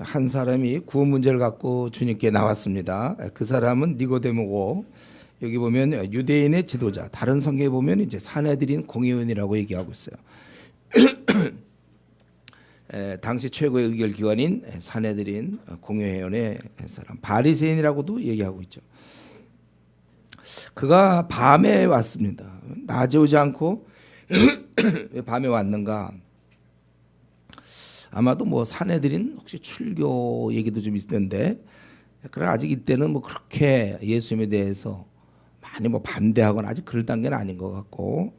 한 사람이 구원 문제를 갖고 주님께 나왔습니다. 그 사람은 니고데모고, 여기 보면 유대인의 지도자, 다른 성경에 보면 이제 사내들인 공의원이라고 얘기하고 있어요. 당시 최고의 의결기관인 사내들인 공회원의 사람, 바리새인이라고도 얘기하고 있죠. 그가 밤에 왔습니다. 낮에 오지 않고 왜 밤에 왔는가? 아마도 뭐 사내들인 혹시 출교 얘기도 좀 있는데, 그래 아직 이때는 뭐 그렇게 예수님에 대해서 많이 뭐 반대하거나 아직 그럴 단계는 아닌 것 같고,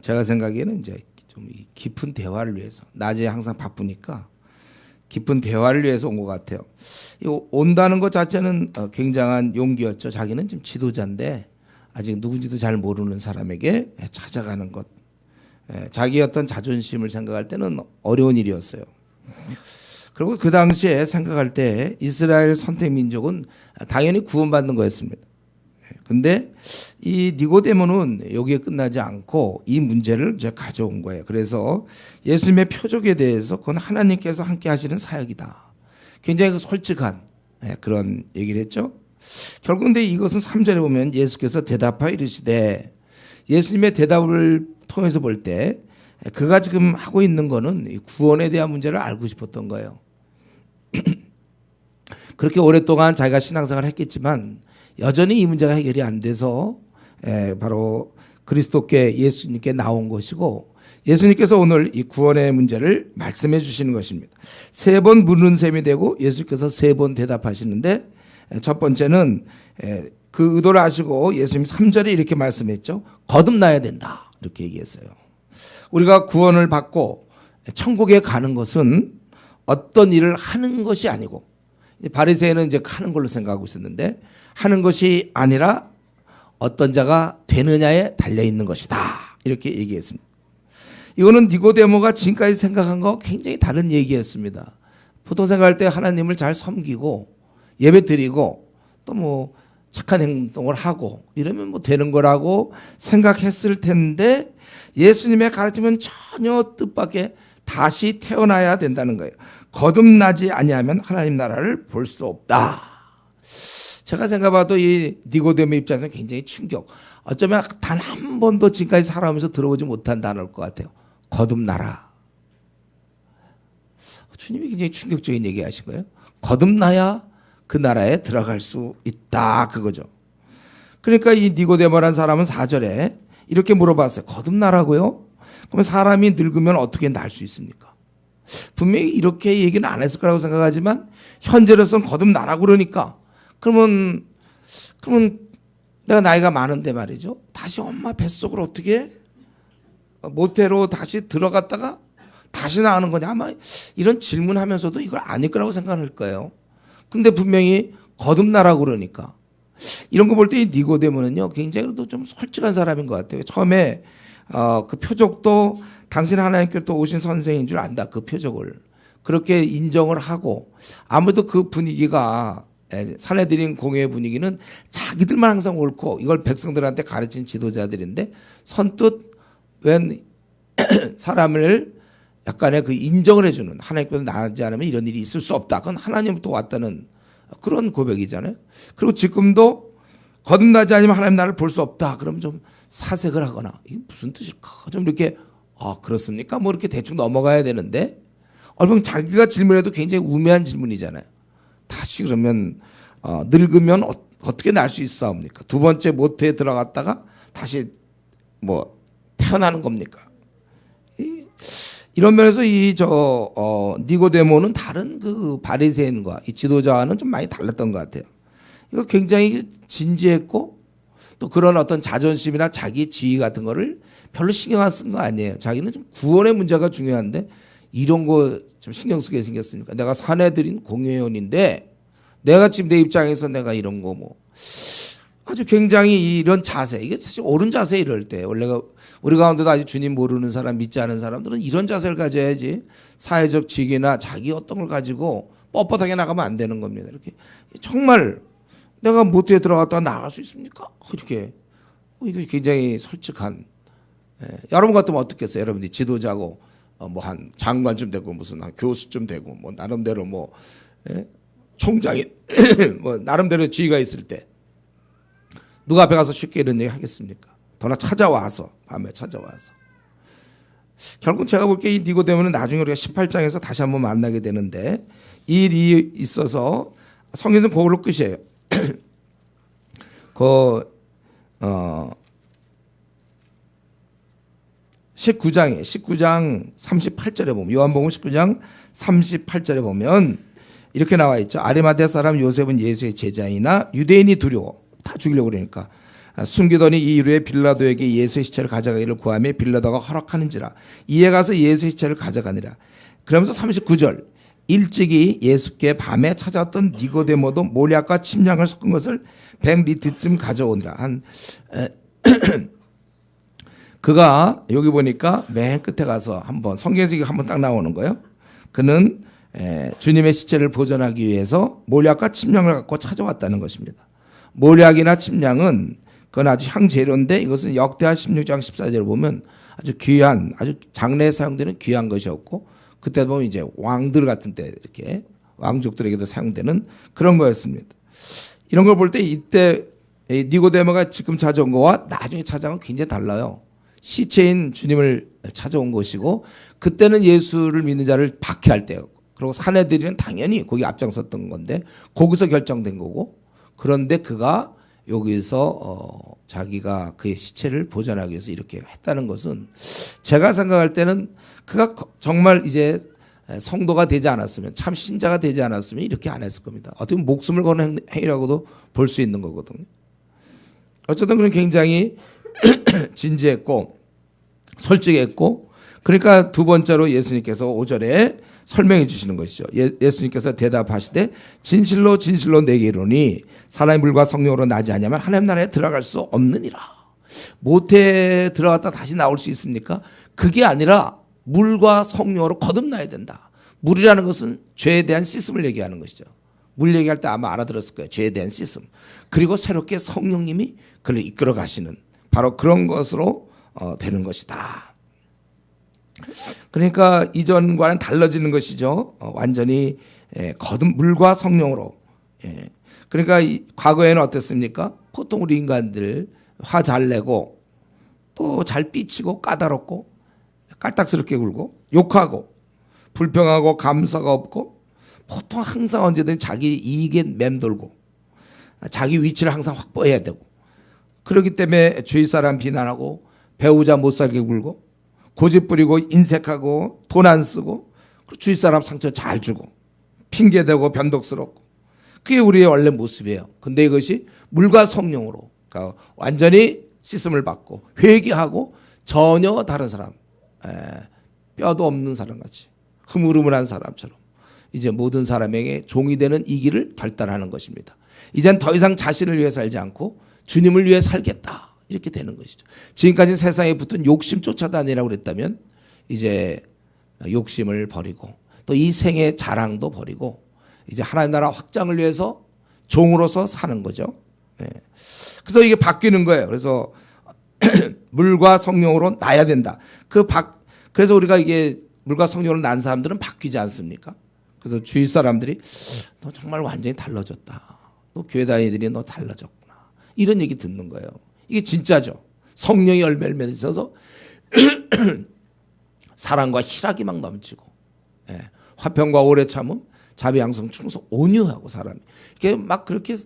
제가 생각에는 이제 좀 깊은 대화를 위해서, 낮에 항상 바쁘니까 깊은 대화를 위해서 온 것 같아요. 온다는 것 자체는 굉장한 용기였죠. 자기는 지금 지도자인데 아직 누군지도 잘 모르는 사람에게 찾아가는 것, 자기 어떤 자존심을 생각할 때는 어려운 일이었어요. 그리고 그 당시에 생각할 때 이스라엘 선택 민족은 당연히 구원받는 거였습니다. 근데 이 니고데모는 여기에 끝나지 않고 이 문제를 이제 가져온 거예요. 그래서 예수님의 표적에 대해서 그건 하나님께서 함께 하시는 사역이다. 굉장히 솔직한 그런 얘기를 했죠. 결국 근데 이것은 3절에 보면 예수께서 대답하여 이르시되, 예수님의 대답을 통해서 볼 때 그가 지금 하고 있는 거는 구원에 대한 문제를 알고 싶었던 거예요. 그렇게 오랫동안 자기가 신앙생활을 했겠지만 여전히 이 문제가 해결이 안 돼서 바로 그리스도께 예수님께 나온 것이고, 예수님께서 오늘 이 구원의 문제를 말씀해 주시는 것입니다. 3번 묻는 셈이 되고 예수께서 3번 대답하시는데, 첫 번째는 그 의도를 아시고 예수님 3절에 이렇게 말씀했죠. 거듭나야 된다, 이렇게 얘기했어요. 우리가 구원을 받고 천국에 가는 것은 어떤 일을 하는 것이 아니고, 바리새인은 이제 하는 걸로 생각하고 있었는데, 하는 것이 아니라 어떤 자가 되느냐에 달려 있는 것이다, 이렇게 얘기했습니다. 이거는 니고데모가 지금까지 생각한 거 굉장히 다른 얘기였습니다. 보통 생각할 때 하나님을 잘 섬기고 예배 드리고 또 뭐 착한 행동을 하고 이러면 뭐 되는 거라고 생각했을 텐데, 예수님의 가르침은 전혀 뜻밖의 다시 태어나야 된다는 거예요. 거듭나지 아니하면 하나님 나라를 볼 수 없다. 제가 생각해봐도 이 니고데모 입장에서는 굉장히 충격. 어쩌면 단 한 번도 지금까지 살아오면서 들어보지 못한 단어일 것 같아요. 거듭나라. 주님이 굉장히 충격적인 얘기 하신 거예요. 거듭나야 그 나라에 들어갈 수 있다, 그거죠. 그러니까 이 니고데모라는 사람은 4절에 이렇게 물어봤어요. 거듭나라고요? 그러면 사람이 늙으면 어떻게 날 수 있습니까? 분명히 이렇게 얘기는 안 했을 거라고 생각하지만 현재로서는 거듭나라고 그러니까, 그러면 내가 나이가 많은데 말이죠, 다시 엄마 뱃속으로 어떻게 모태로 다시 들어갔다가 다시 나오는 거냐, 아마 이런 질문하면서도 이걸 아닐 거라고 생각할 거예요. 근데 분명히 거듭나라고 그러니까, 이런 거 볼 때 니고데모는요 굉장히 좀 솔직한 사람인 것 같아요. 처음에 그 표적도 당신 하나님께로부터 오신 선생인 줄 안다, 그 표적을 그렇게 인정을 하고, 아무래도 그 분위기가 사내들인 공회의 분위기는 자기들만 항상 옳고 이걸 백성들한테 가르친 지도자들인데, 선뜻 웬 사람을 약간의 그 인정을 해주는, 하나님께서 나지 않으면 이런 일이 있을 수 없다, 그건 하나님부터 왔다는 그런 고백이잖아요. 그리고 지금도 거듭나지 않으면 하나님 나라를 볼 수 없다, 그러면 좀 사색을 하거나 이게 무슨 뜻일까 좀 이렇게 그렇습니까 뭐 이렇게 대충 넘어가야 되는데, 얼른 자기가 질문해도 굉장히 우매한 질문이잖아요. 다시 그러면 늙으면 어떻게 날 수 있사옵니까? 두 번째 모태에 들어갔다가 다시 뭐 태어나는 겁니까? 이런 면에서 니고데모는 다른 그 바리새인과 이 지도자와는 좀 많이 달랐던 것 같아요. 이거 굉장히 진지했고, 또 그런 어떤 자존심이나 자기 지위 같은 거를 별로 신경 안 쓴 거 아니에요. 자기는 좀 구원의 문제가 중요한데 이런 거 좀 신경 쓰게 생겼으니까, 내가 사내들인 공회원인데 내가 지금 내 입장에서 내가 이런 거 뭐 아주 굉장히 이런 자세, 이게 사실 옳은 자세. 이럴 때 원래 우리 가운데도 아직 주님 모르는 사람, 믿지 않은 사람들은 이런 자세를 가져야지, 사회적 지위나 자기 어떤 걸 가지고 뻣뻣하게 나가면 안 되는 겁니다. 이렇게 정말 내가 모태에 들어갔다가 나갈 수 있습니까? 이렇게 이거 굉장히 솔직한. 여러분 같으면 어떻겠어요? 여러분들이 지도자고 뭐 한 장관쯤 되고 무슨 한 교수쯤 되고 뭐 나름대로 뭐 총장이 뭐 나름대로 지위가 있을 때 누가 앞에 가서 쉽게 이런 얘기 하겠습니까? 더나 찾아와서 밤에 찾아와서 결국 제가 볼게 이 니고데모는 나중에 우리가 18장에서 다시 한번 만나게 되는데 이 일이 있어서 성경에서 그걸로 끝이에요. 19장 38절에 보면 요한복음 19장 38절에 보면 이렇게 나와 있죠. 아리마대 사람 요셉은 예수의 제자이나 유대인이 두려워 다 죽이려고 그러니까 숨기더니 이 이후에 빌라도에게 예수의 시체를 가져가기를 구하며 빌라도가 허락하는지라 이에 가서 예수의 시체를 가져가니라. 그러면서 39절 일찍이 예수께 밤에 찾아왔던 니고데모도 모략과 침향을 섞은 것을 100리터쯤 가져오니라. 한 그가 여기 보니까 맨 끝에 가서 한번 성경에서 한번 딱 나오는 거예요. 그는 주님의 시체를 보존하기 위해서 모략과 침향을 갖고 찾아왔다는 것입니다. 모략이나 침향은 그건 아주 향재료인데 이것은 역대하 16장 14절을 보면 아주 귀한 아주 장례에 사용되는 귀한 것이었고 그때 보면 이제 왕들 같은 때 이렇게 왕족들에게도 사용되는 그런 거였습니다. 이런 걸 볼 때 이때 니고데모가 지금 찾아온 거와 나중에 찾아온 건 굉장히 달라요. 시체인 주님을 찾아온 것이고 그때는 예수를 믿는 자를 박해할 때였고 그리고 사내들이는 당연히 거기 앞장섰던 건데 거기서 결정된 거고 그런데 그가 여기서 자기가 그의 시체를 보존하기 위해서 이렇게 했다는 것은 제가 생각할 때는 그가 정말 이제 성도가 되지 않았으면 참 신자가 되지 않았으면 이렇게 안 했을 겁니다. 어떻게 보면 목숨을 거는 행위라고도 볼 수 있는 거거든요. 어쨌든 그는 굉장히 진지했고 솔직했고 그러니까 두 번째로 예수님께서 5절에 설명해 주시는 것이죠. 예수님께서 대답하시되 진실로 진실로 내게 이르노니 사람의 물과 성령으로 나지 아니하면 하나님 나라에 들어갈 수 없느니라. 모태에 들어갔다 다시 나올 수 있습니까? 그게 아니라 물과 성령으로 거듭나야 된다. 물이라는 것은 죄에 대한 씻음을 얘기하는 것이죠. 물 얘기할 때 아마 알아들었을 거예요. 죄에 대한 씻음. 그리고 새롭게 성령님이 그를 이끌어 가시는 바로 그런 것으로 되는 것이다. 그러니까 이전과는 달라지는 것이죠. 완전히 물과 성령으로. 그러니까 과거에는 어땠습니까? 보통 우리 인간들 화 잘 내고 또 잘 삐치고 까다롭고 깔딱스럽게 굴고 욕하고 불평하고 감사가 없고 보통 항상 언제든 자기 이익에 맴돌고 자기 위치를 항상 확보해야 되고 그렇기 때문에 주위 사람 비난하고 배우자 못 살게 굴고 고집 부리고 인색하고 돈 안 쓰고 주위 사람 상처 잘 주고 핑계대고 변덕스럽고 그게 우리의 원래 모습이에요. 근데 이것이 물과 성령으로 그러니까 완전히 씻음을 받고 회개하고 전혀 다른 사람 뼈도 없는 사람같이 흐물흐물한 사람처럼 이제 모든 사람에게 종이 되는 이 길을 결단하는 것입니다. 이젠 더 이상 자신을 위해 살지 않고 주님을 위해 살겠다. 이렇게 되는 것이죠. 지금까지 세상에 붙은 욕심 쫓아다니라고 그랬다면 이제 욕심을 버리고 또 이 생의 자랑도 버리고 이제 하나님 나라 확장을 위해서 종으로서 사는 거죠. 그래서 이게 바뀌는 거예요. 그래서 물과 성령으로 나야 된다. 그래서 우리가 이게 물과 성령으로 난 사람들은 바뀌지 않습니까? 그래서 주위 사람들이 너 정말 완전히 달라졌다. 너 교회 다니들이 너 달라졌구나. 이런 얘기 듣는 거예요. 이게 진짜죠. 성령이 열매를 맺어서 사랑과 희락이 막 넘치고 화평과 오래 참음 자비 양성 충성 온유하고 사람이 이렇게 막 그렇게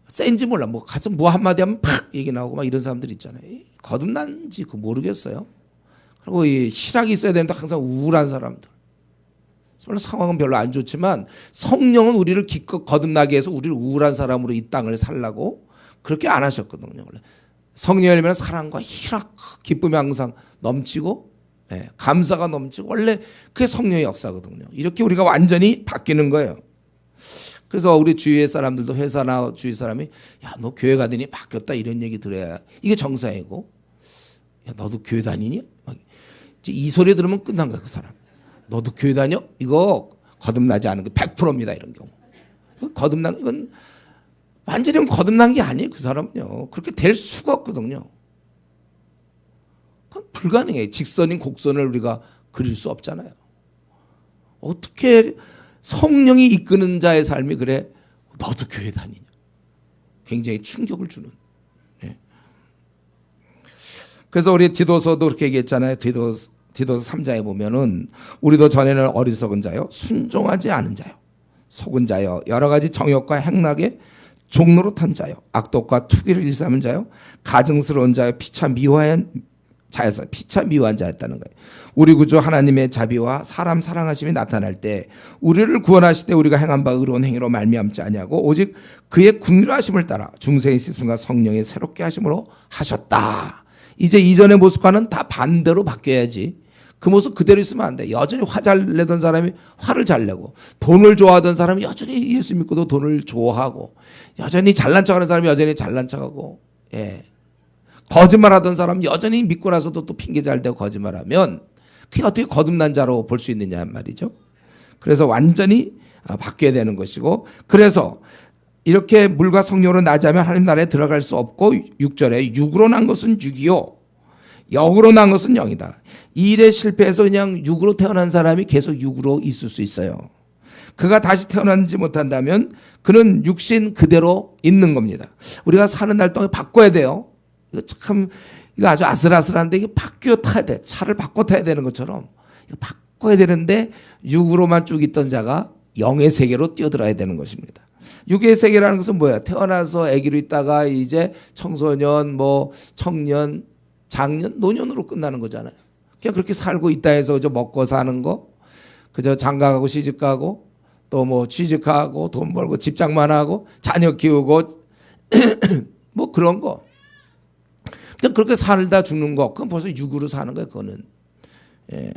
센지 몰라. 뭐 가서 뭐 한마디 하면 팍 얘기 나오고 막 이런 사람들 있잖아요. 거듭난지 그 모르겠어요. 그리고 이 희락이 있어야 되는데 항상 우울한 사람들. 물론 상황은 별로 안 좋지만 성령은 우리를 기껏 거듭나게 해서 우리를 우울한 사람으로 이 땅을 살라고 그렇게 안 하셨거든요. 원래 성령이면 사랑과 희락, 기쁨이 항상 넘치고 감사가 넘치고 원래 그게 성령의 역사거든요. 이렇게 우리가 완전히 바뀌는 거예요. 그래서 우리 주위의 사람들도 회사나 주위 사람이 야, 너 교회 가더니 바뀌었다 이런 얘기 들어야 이게 정상이고 야, 너도 교회 다니니? 막 이 소리 들으면 끝난 거야, 그 사람. 너도 교회 다녀? 이거 거듭나지 않은 거 100%입니다, 이런 경우. 거듭난 건 완전히 거듭난 게 아니에요, 그 사람은요. 그렇게 될 수가 없거든요. 그건 불가능해요. 직선인 곡선을 우리가 그릴 수 없잖아요. 어떻게 성령이 이끄는 자의 삶이 그래 너도 교회 다니냐. 굉장히 충격을 주는. 예. 그래서 우리 디도서도 그렇게 얘기했잖아요. 디도서 3장에 보면은 우리도 전에는 어리석은 자요, 순종하지 않은 자요, 속은 자요, 여러 가지 정욕과 행락에 종로로 탄 자요, 악독과 투기를 일삼은 자요, 가증스러운 자요, 피차 미화한 자였다는 거예요. 우리 구주 하나님의 자비와 사람 사랑하심이 나타날 때 우리를 구원하실 때 우리가 행한 바 의로운 행위로 말미암지 아니하고 오직 그의 긍휼하심을 따라 중생의 씻음과 성령의 새롭게 하심으로 하셨다. 이제 이전의 모습과는 다 반대로 바뀌어야지. 그 모습 그대로 있으면 안 돼. 여전히 화 잘 내던 사람이 화를 잘 내고, 돈을 좋아하던 사람이 여전히 예수 믿고도 돈을 좋아하고, 여전히 잘난 척하는 사람이 여전히 잘난 척하고, 예. 거짓말하던 사람 여전히 믿고 나서도 또 핑계 잘 대고 거짓말하면 그게 어떻게 거듭난 자로 볼 수 있느냐 말이죠. 그래서 완전히 바뀌어야 되는 것이고, 그래서 이렇게 물과 성령으로 나자면 하나님 나라에 들어갈 수 없고, 6절에 육으로 난 것은 육이요 영으로 난 것은 영이다. 이 일에 실패해서 그냥 육으로 태어난 사람이 계속 육으로 있을 수 있어요. 그가 다시 태어나지 못한다면 그는 육신 그대로 있는 겁니다. 우리가 사는 날 동안 바꿔야 돼요. 이거 아주 아슬아슬한데 이게 바뀌어 타야 돼. 차를 바꿔 타야 되는 것처럼 이거 바꿔야 되는데 육으로만 쭉 있던 자가 영의 세계로 뛰어들어야 되는 것입니다. 육의 세계라는 것은 뭐야? 태어나서 아기로 있다가 이제 청소년, 뭐 청년, 장년, 노년으로 끝나는 거잖아요. 그냥 그렇게 살고 있다 해서 저 먹고 사는 거, 그저 장가가고 시집가고 또 뭐 취직하고 돈 벌고 집장만 하고 자녀 키우고 뭐 그런 거. 그냥 그렇게 살다 죽는 거, 그건 벌써 육으로 사는 거예요, 그거는. 예.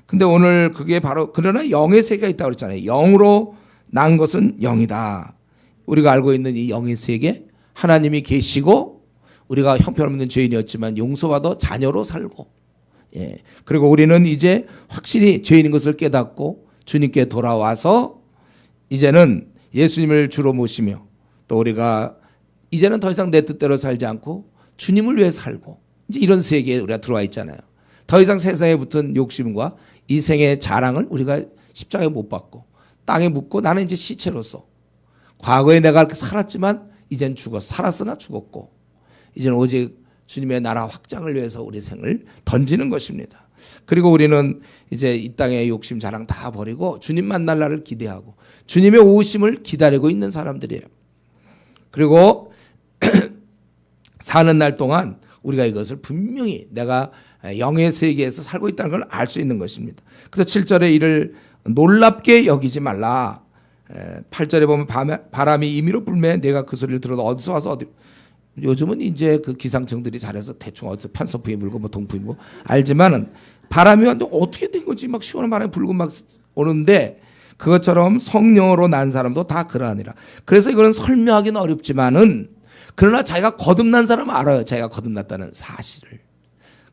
근데 오늘 그게 바로, 그러나 영의 세계가 있다고 그랬잖아요. 영으로 난 것은 영이다. 우리가 알고 있는 이 영의 세계, 하나님이 계시고 우리가 형편없는 죄인이었지만 용서받아 자녀로 살고, 예. 그리고 우리는 이제 확실히 죄인인 것을 깨닫고 주님께 돌아와서 이제는 예수님을 주로 모시며 또 우리가 이제는 더 이상 내 뜻대로 살지 않고 주님을 위해 살고, 이제 이런 세계에 우리가 들어와 있잖아요. 더 이상 세상에 붙은 욕심과 이 생의 자랑을 우리가 십자가에 못 받고 땅에 묻고, 나는 이제 시체로서 과거에 내가 그렇게 살았지만 이젠 죽었어. 살았으나 죽었고 이제는 오직 주님의 나라 확장을 위해서 우리 생을 던지는 것입니다. 그리고 우리는 이제 이 땅의 욕심 자랑 다 버리고 주님 만날 날을 기대하고 주님의 오심을 기다리고 있는 사람들이에요. 그리고 사는 날 동안 우리가 이것을 분명히 내가 영의 세계에서 살고 있다는 걸 알 수 있는 것입니다. 그래서 7절에 이를 놀랍게 여기지 말라. 8절에 보면 바람이 임의로 불매 내가 그 소리를 들어도 어디서 와서 어디. 요즘은 이제 그 기상청들이 잘해서 대충 어디서 편서풍이 불고 뭐 동풍이 불고 알지만은 바람이 왔는데 어떻게 된 거지? 막 시원한 바람이 불고 막 오는데, 그것처럼 성령으로 난 사람도 다 그러하니라. 그래서 이거는 설명하기는 어렵지만은, 그러나 자기가 거듭난 사람은 알아요. 자기가 거듭났다는 사실을.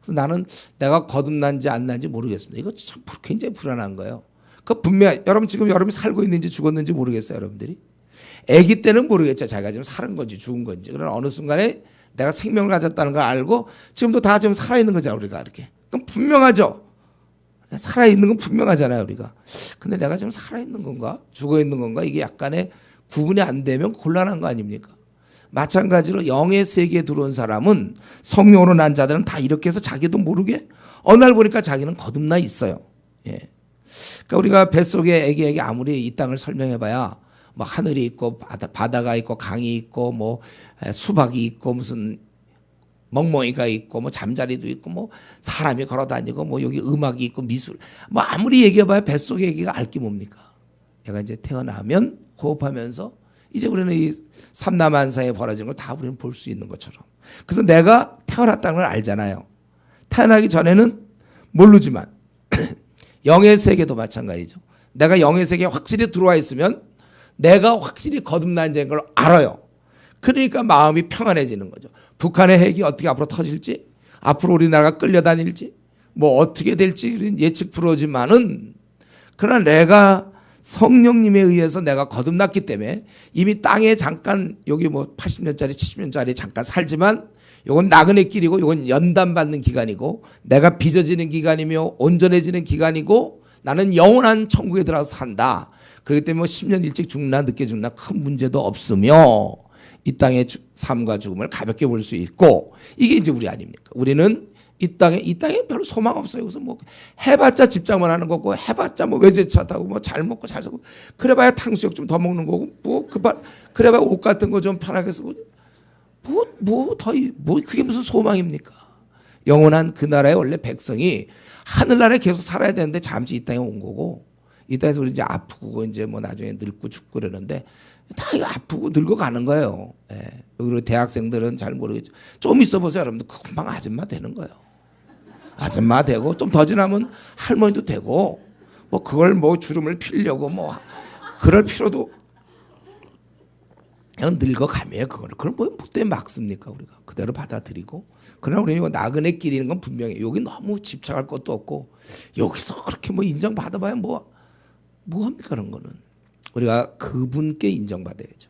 그래서 나는 내가 거듭난지 안 난지 모르겠습니다. 이거 참 굉장히 불안한 거예요. 그 분명 여러분 지금 여러분이 살고 있는지 죽었는지 모르겠어요, 여러분들이. 아기 때는 모르겠죠. 자기가 지금 살은 건지 죽은 건지. 그러나 어느 순간에 내가 생명을 가졌다는 걸 알고 지금도 다 지금 살아 있는 거잖아요, 우리가 이렇게. 그럼 분명하죠. 살아 있는 건 분명하잖아요, 우리가. 근데 내가 지금 살아 있는 건가, 죽어 있는 건가, 이게 약간의 구분이 안 되면 곤란한 거 아닙니까? 마찬가지로 영의 세계에 들어온 사람은, 성령으로 난 자들은 다 이렇게 해서 자기도 모르게 어느 날 보니까 자기는 거듭나 있어요. 예. 그러니까 우리가 뱃속에 애기에게 아무리 이 땅을 설명해봐야 뭐 하늘이 있고 바다가 있고 강이 있고 뭐 수박이 있고 무슨 멍멍이가 있고 뭐 잠자리도 있고 뭐 사람이 걸어다니고 뭐 여기 음악이 있고 미술, 뭐 아무리 얘기해봐야 뱃속의 얘기가 알 게 뭡니까? 얘가 이제 태어나면 호흡하면서 이제 우리는 이 삼라만사에 벌어진 걸 다 우리는 볼 수 있는 것처럼. 그래서 내가 태어났다는 걸 알잖아요. 태어나기 전에는 모르지만 영의 세계도 마찬가지죠. 내가 영의 세계에 확실히 들어와 있으면 내가 확실히 거듭난 자인 걸 알아요. 그러니까 마음이 평안해지는 거죠. 북한의 핵이 어떻게 앞으로 터질지, 앞으로 우리나라가 끌려다닐지, 뭐 어떻게 될지 예측 불허지만은, 그러나 내가 성령님에 의해서 내가 거듭났기 때문에 이미 땅에 잠깐 여기 뭐 80년짜리 70년짜리 잠깐 살지만 요건 나그네 길이고 요건 연단받는 기간이고 내가 빚어지는 기간이며 온전해지는 기간이고 나는 영원한 천국에 들어가서 산다. 그렇기 때문에 10년 일찍 죽나 늦게 죽나 큰 문제도 없으며 이 땅의 삶과 죽음을 가볍게 볼 수 있고 이게 이제 우리 아닙니까? 우리는 이 땅에 별로 소망 없어요. 그래서 뭐 해봤자 집장만 하는 거고 해봤자 뭐 외제차 타고 뭐 잘 먹고 잘 사고 그래봐야 탕수육 좀 더 먹는 거고 뭐 그래봐야 옷 같은 거 좀 편하게 쓰고 뭐 그게 무슨 소망입니까? 영원한 그 나라의 원래 백성이 하늘나라에 계속 살아야 되는데 잠시 이 땅에 온 거고 이 땅에서 우리 이제 아프고 이제 뭐 나중에 늙고 죽고 그러는데 다 이거 아프고 늙어가는 거예요. 예. 그리고 대학생들은 잘 모르겠죠. 좀 있어 보세요, 여러분들. 금방 아줌마 되는 거예요. 아줌마 되고 좀 더 지나면 할머니도 되고 뭐 그걸 뭐 주름을 피려고 뭐 그럴 필요도 그냥 늙어가며 그거를 그걸 뭐 때문에 막 씁니까 우리가 그대로 받아들이고 그러나 우리는 나그네 길이는 건 분명히 여기 너무 집착할 것도 없고 여기서 그렇게 뭐 인정받아봐야 뭐 합니까 그런 거는 우리가 그분께 인정받아야죠.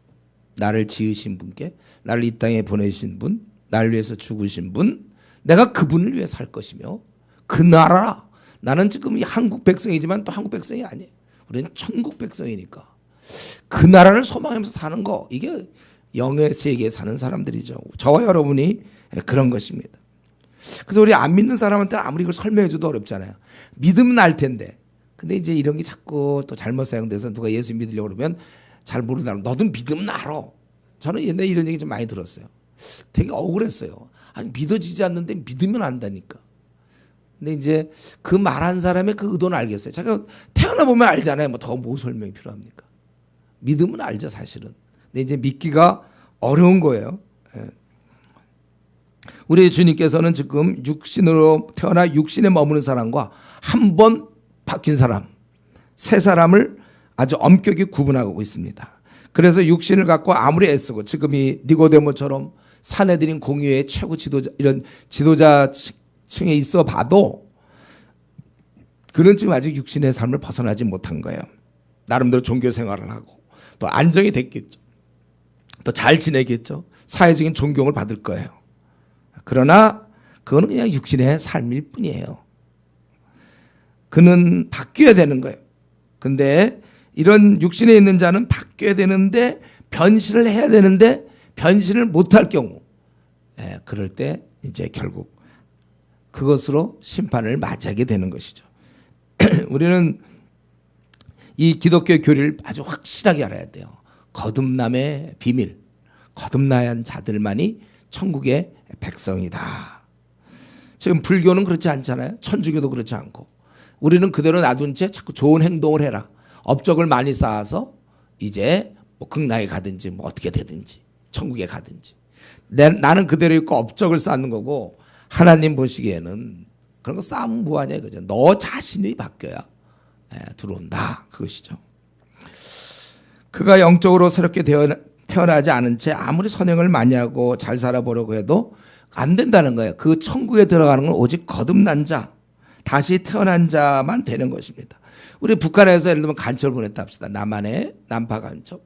나를 지으신 분께 나를 이 땅에 보내신 분 나를 위해서 죽으신 분 내가 그분을 위해 살 것이며 그 나라 나는 지금 한국 백성이지만 또 한국 백성이 아니에요. 우리는 천국 백성이니까 그 나라를 소망하면서 사는 거 이게 영의 세계에 사는 사람들이죠. 저와 여러분이 그런 것입니다. 그래서 우리 안 믿는 사람한테는 아무리 이걸 설명해줘도 어렵잖아요. 믿으면 알 텐데 근데 이제 이런 게 자꾸 또 잘못 사용돼서 누가 예수 믿으려고 그러면 잘 모르는 너도 믿으면 알아. 저는 옛날에 이런 얘기 좀 많이 들었어요. 되게 억울했어요. 아니 믿어지지 않는데 믿으면 안다니까. 근데 이제 그 말한 사람의 그 의도는 알겠어요. 제가 태어나 보면 알잖아요. 뭐 더 뭐 설명이 필요합니까? 믿으면 알죠 사실은. 근데 이제 믿기가 어려운 거예요. 우리 주님께서는 지금 육신으로 태어나 육신에 머무는 사람과 한 번 바뀐 사람 세 사람을 아주 엄격히 구분하고 있습니다. 그래서 육신을 갖고 아무리 애쓰고 지금 이 니고데모처럼 사내들인 공의회 최고 지도자 이런 지도자층에 있어 봐도 그는 지금 아직 육신의 삶을 벗어나지 못한 거예요. 나름대로 종교 생활을 하고 또 안정이 됐겠죠. 또 잘 지내겠죠. 사회적인 존경을 받을 거예요. 그러나 그거는 그냥 육신의 삶일 뿐이에요. 그는 바뀌어야 되는 거예요. 근데 이런 육신에 있는 자는 바뀌어야 되는데 변신을 해야 되는데 변신을 못할 경우 그럴 때 이제 결국 그것으로 심판을 맞이하게 되는 것이죠. 우리는 이 기독교 교리를 아주 확실하게 알아야 돼요. 거듭남의 비밀, 거듭난 자들만이 천국의 백성이다. 지금 불교는 그렇지 않잖아요. 천주교도 그렇지 않고 우리는 그대로 놔둔 채 자꾸 좋은 행동을 해라. 업적을 많이 쌓아서 이제 뭐 극락에 가든지 뭐 어떻게 되든지 천국에 가든지 나는 그대로 있고 업적을 쌓는 거고 하나님 보시기에는 그런 거 쌓으면 뭐하냐 이거죠. 너 자신이 바뀌어야 들어온다 그것이죠. 그가 영적으로 새롭게 태어나지 않은 채 아무리 선행을 많이 하고 잘 살아보려고 해도 안 된다는 거예요. 그 천국에 들어가는 건 오직 거듭난 자 다시 태어난 자만 되는 것입니다. 우리 북한에서 예를 들면 간첩을 보냈다 합시다. 남한의 난파 간첩.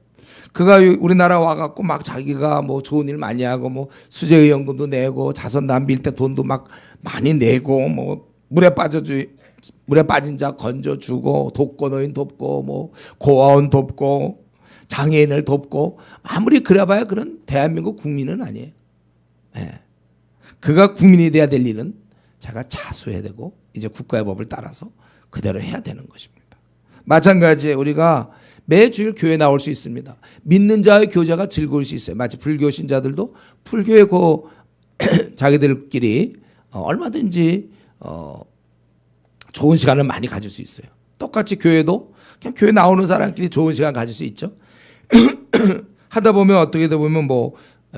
그가 우리나라 와갖고 막 자기가 뭐 좋은 일 많이 하고 뭐 수재의원금도 내고 자선 낭비일 때 돈도 막 많이 내고 뭐 물에 빠진 자 건져주고 독거노인 돕고 뭐 고아원 돕고 장애인을 돕고 아무리 그래봐야 그런 대한민국 국민은 아니에요. 그가 국민이 돼야 될 일은 자기가 자수해야 되고 이제 국가의 법을 따라서 그대로 해야 되는 것입니다. 마찬가지에 우리가 매주일 교회 나올 수 있습니다. 믿는 자의 교제가 즐거울 수 있어요. 마치 불교 신자들도 불교의 자기들끼리 얼마든지 좋은 시간을 많이 가질 수 있어요. 똑같이 교회도 그냥 교회 나오는 사람끼리 좋은 시간 가질 수 있죠. 하다 보면 어떻게 보면 뭐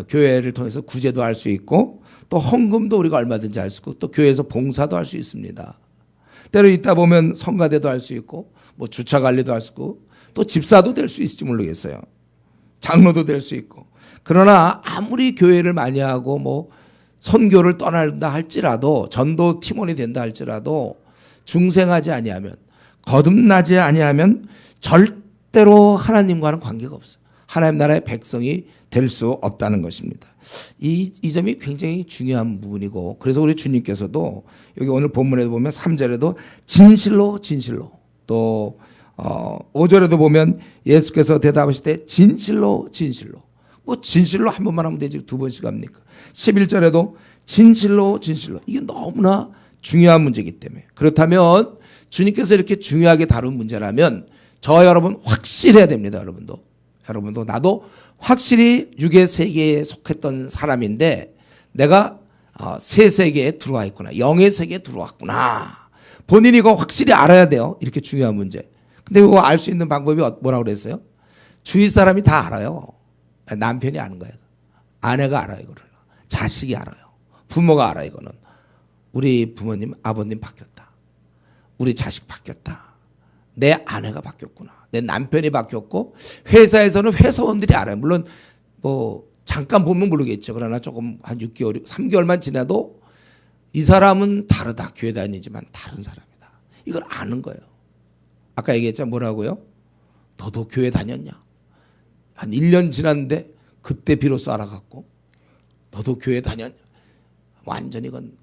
교회를 통해서 구제도 할 수 있고 또 헌금도 우리가 얼마든지 할 수 있고 또 교회에서 봉사도 할 수 있습니다. 때로 있다 보면 성가대도 할 수 있고 뭐 주차 관리도 할 수 있고 또 집사도 될 수 있을지 모르겠어요. 장로도 될 수 있고. 그러나 아무리 교회를 많이 하고 뭐 선교를 떠난다 할지라도 전도 팀원이 된다 할지라도 중생하지 아니하면 거듭나지 아니하면 절대로 하나님과는 관계가 없어요. 하나님 나라의 백성이 될 수 없다는 것입니다. 이 점이 굉장히 중요한 부분이고, 그래서 우리 주님께서도 여기 오늘 본문에도 보면 3절에도 진실로 진실로, 또 5절에도 보면 예수께서 대답하실 때 진실로 진실로, 뭐 진실로 한 번만 하면 되지 두 번씩 합니까? 11절에도 진실로 진실로. 이게 너무나 중요한 문제이기 때문에, 그렇다면 주님께서 이렇게 중요하게 다룬 문제라면 저 여러분 확실해야 됩니다. 여러분도 나도 확실히 육의 세계에 속했던 사람인데 내가 새 세계에 들어와 있구나, 영의 세계에 들어왔구나, 본인이 이거 확실히 알아야 돼요. 이렇게 중요한 문제. 근데 그거 알 수 있는 방법이 뭐라고 그랬어요? 주위 사람이 다 알아요. 남편이 아는 거예요. 아내가 알아요. 이거를. 자식이 알아요. 부모가 알아요. 이거는 우리 부모님, 아버님 바뀌었다, 우리 자식 바뀌었다, 내 아내가 바뀌었구나, 내 남편이 바뀌었고, 회사에서는 회사원들이 알아요. 물론 뭐 잠깐 보면 모르겠죠. 그러나 조금 한 6개월, 3개월만 지나도 이 사람은 다르다, 교회 다니지만 다른 사람이다, 이걸 아는 거예요. 아까 얘기했잖아. 뭐라고요? 너도 교회 다녔냐? 한 1년 지났는데 그때 비로소 알아갖고 너도 교회 다녔냐? 완전히 이건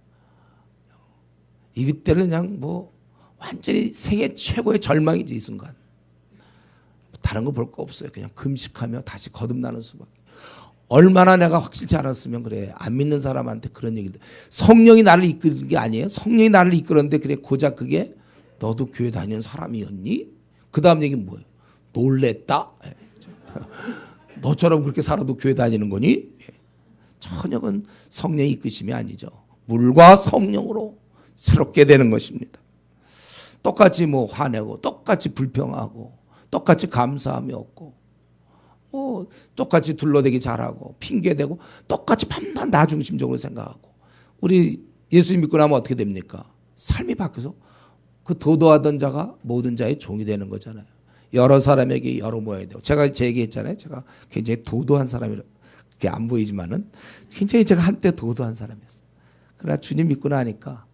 이때는 그냥 뭐 완전히 생애 최고의 절망이지, 이 순간. 다른 거 볼 거 없어요. 그냥 금식하며 다시 거듭나는 수밖에. 얼마나 내가 확실치 않았으면 그래. 안 믿는 사람한테 그런 얘기들. 성령이 나를 이끄는 게 아니에요. 성령이 나를 이끌었는데 그래, 고작 그게 너도 교회 다니는 사람이었니? 그 다음 얘기는 뭐예요? 놀랬다? 너처럼 그렇게 살아도 교회 다니는 거니? 전혀 그건 성령의 이끄심이 아니죠. 물과 성령으로 새롭게 되는 것입니다. 똑같이 뭐 화내고, 똑같이 불평하고, 똑같이 감사함이 없고, 뭐 똑같이 둘러대기 잘하고, 핑계대고, 똑같이 밤낮 나 중심적으로 생각하고. 우리 예수 믿고 나면 어떻게 됩니까? 삶이 바뀌어서 그 도도하던 자가 모든 자의 종이 되는 거잖아요. 여러 사람에게 여러 모양이 되고. 제가 제 얘기했잖아요. 제가 굉장히 도도한 사람이라, 그게 안 보이지만은 굉장히 제가 한때 도도한 사람이었어요. 그러나 주님 믿고 나니까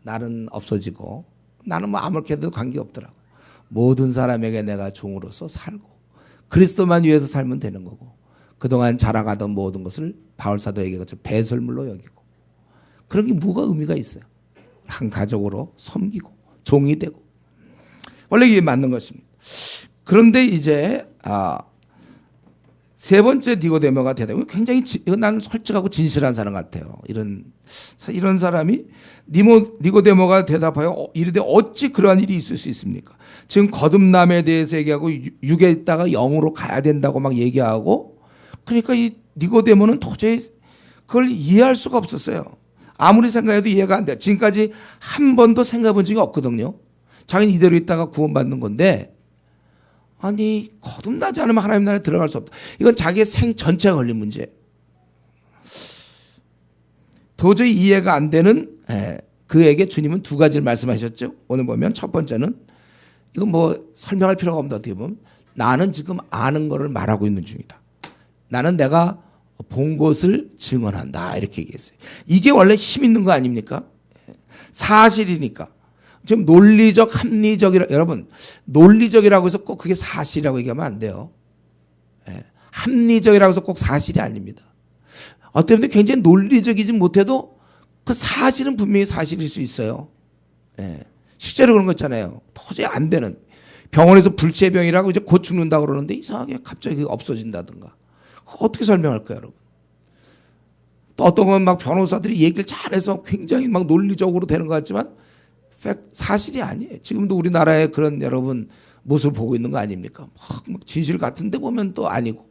나는 없어지고, 나는 뭐 아무렇게도 관계없더라고요. 모든 사람에게 내가 종으로서 살고 그리스도만 위해서 살면 되는 거고, 그동안 자라가던 모든 것을 바울사도에게 배설물로 여기고, 그런 게 뭐가 의미가 있어요? 한 가족으로 섬기고 종이 되고, 원래 이게 맞는 것입니다. 그런데 이제 세 번째 니고데모가 대답은 굉장히 난 솔직하고 진실한 사람 같아요. 이런 사람이 니고데모가 대답하여 이르되 어찌 그러한 일이 있을 수 있습니까? 지금 거듭남에 대해서 얘기하고 육에 있다가 영으로 가야 된다고 막 얘기하고, 그러니까 이 니고데모는 도저히 그걸 이해할 수가 없었어요. 아무리 생각해도 이해가 안 돼요. 지금까지 한 번도 생각해 본 적이 없거든요. 자기는 이대로 있다가 구원받는 건데, 아니 거듭나지 않으면 하나님 나라에 들어갈 수 없다. 이건 자기의 생 전체가 걸린 문제예요. 도저히 이해가 안 되는 그에게 주님은 두 가지를 말씀하셨죠. 오늘 보면 첫 번째는, 이건 뭐 설명할 필요가 없는데, 어떻게 보면 나는 지금 아는 거를 말하고 있는 중이다. 나는 내가 본 것을 증언한다, 이렇게 얘기했어요. 이게 원래 힘 있는 거 아닙니까? 사실이니까. 지금 논리적, 합리적이라, 여러분 논리적이라고 해서 꼭 그게 사실이라고 얘기하면 안 돼요. 합리적이라고 해서 꼭 사실이 아닙니다. 어떤 분들 굉장히 논리적이지 못해도 그 사실은 분명히 사실일 수 있어요. 실제로 그런 거 있잖아요. 도저히 안 되는, 병원에서 불치병이라고 이제 곧 죽는다고 그러는데 이상하게 갑자기 없어진다든가. 어떻게 설명할까요, 여러분? 또 어떤 건 막 변호사들이 얘기를 잘해서 굉장히 막 논리적으로 되는 것 같지만 사실이 아니에요. 지금도 우리나라에 그런 여러분 모습을 보고 있는 거 아닙니까? 막 진실 같은데 보면 또 아니고.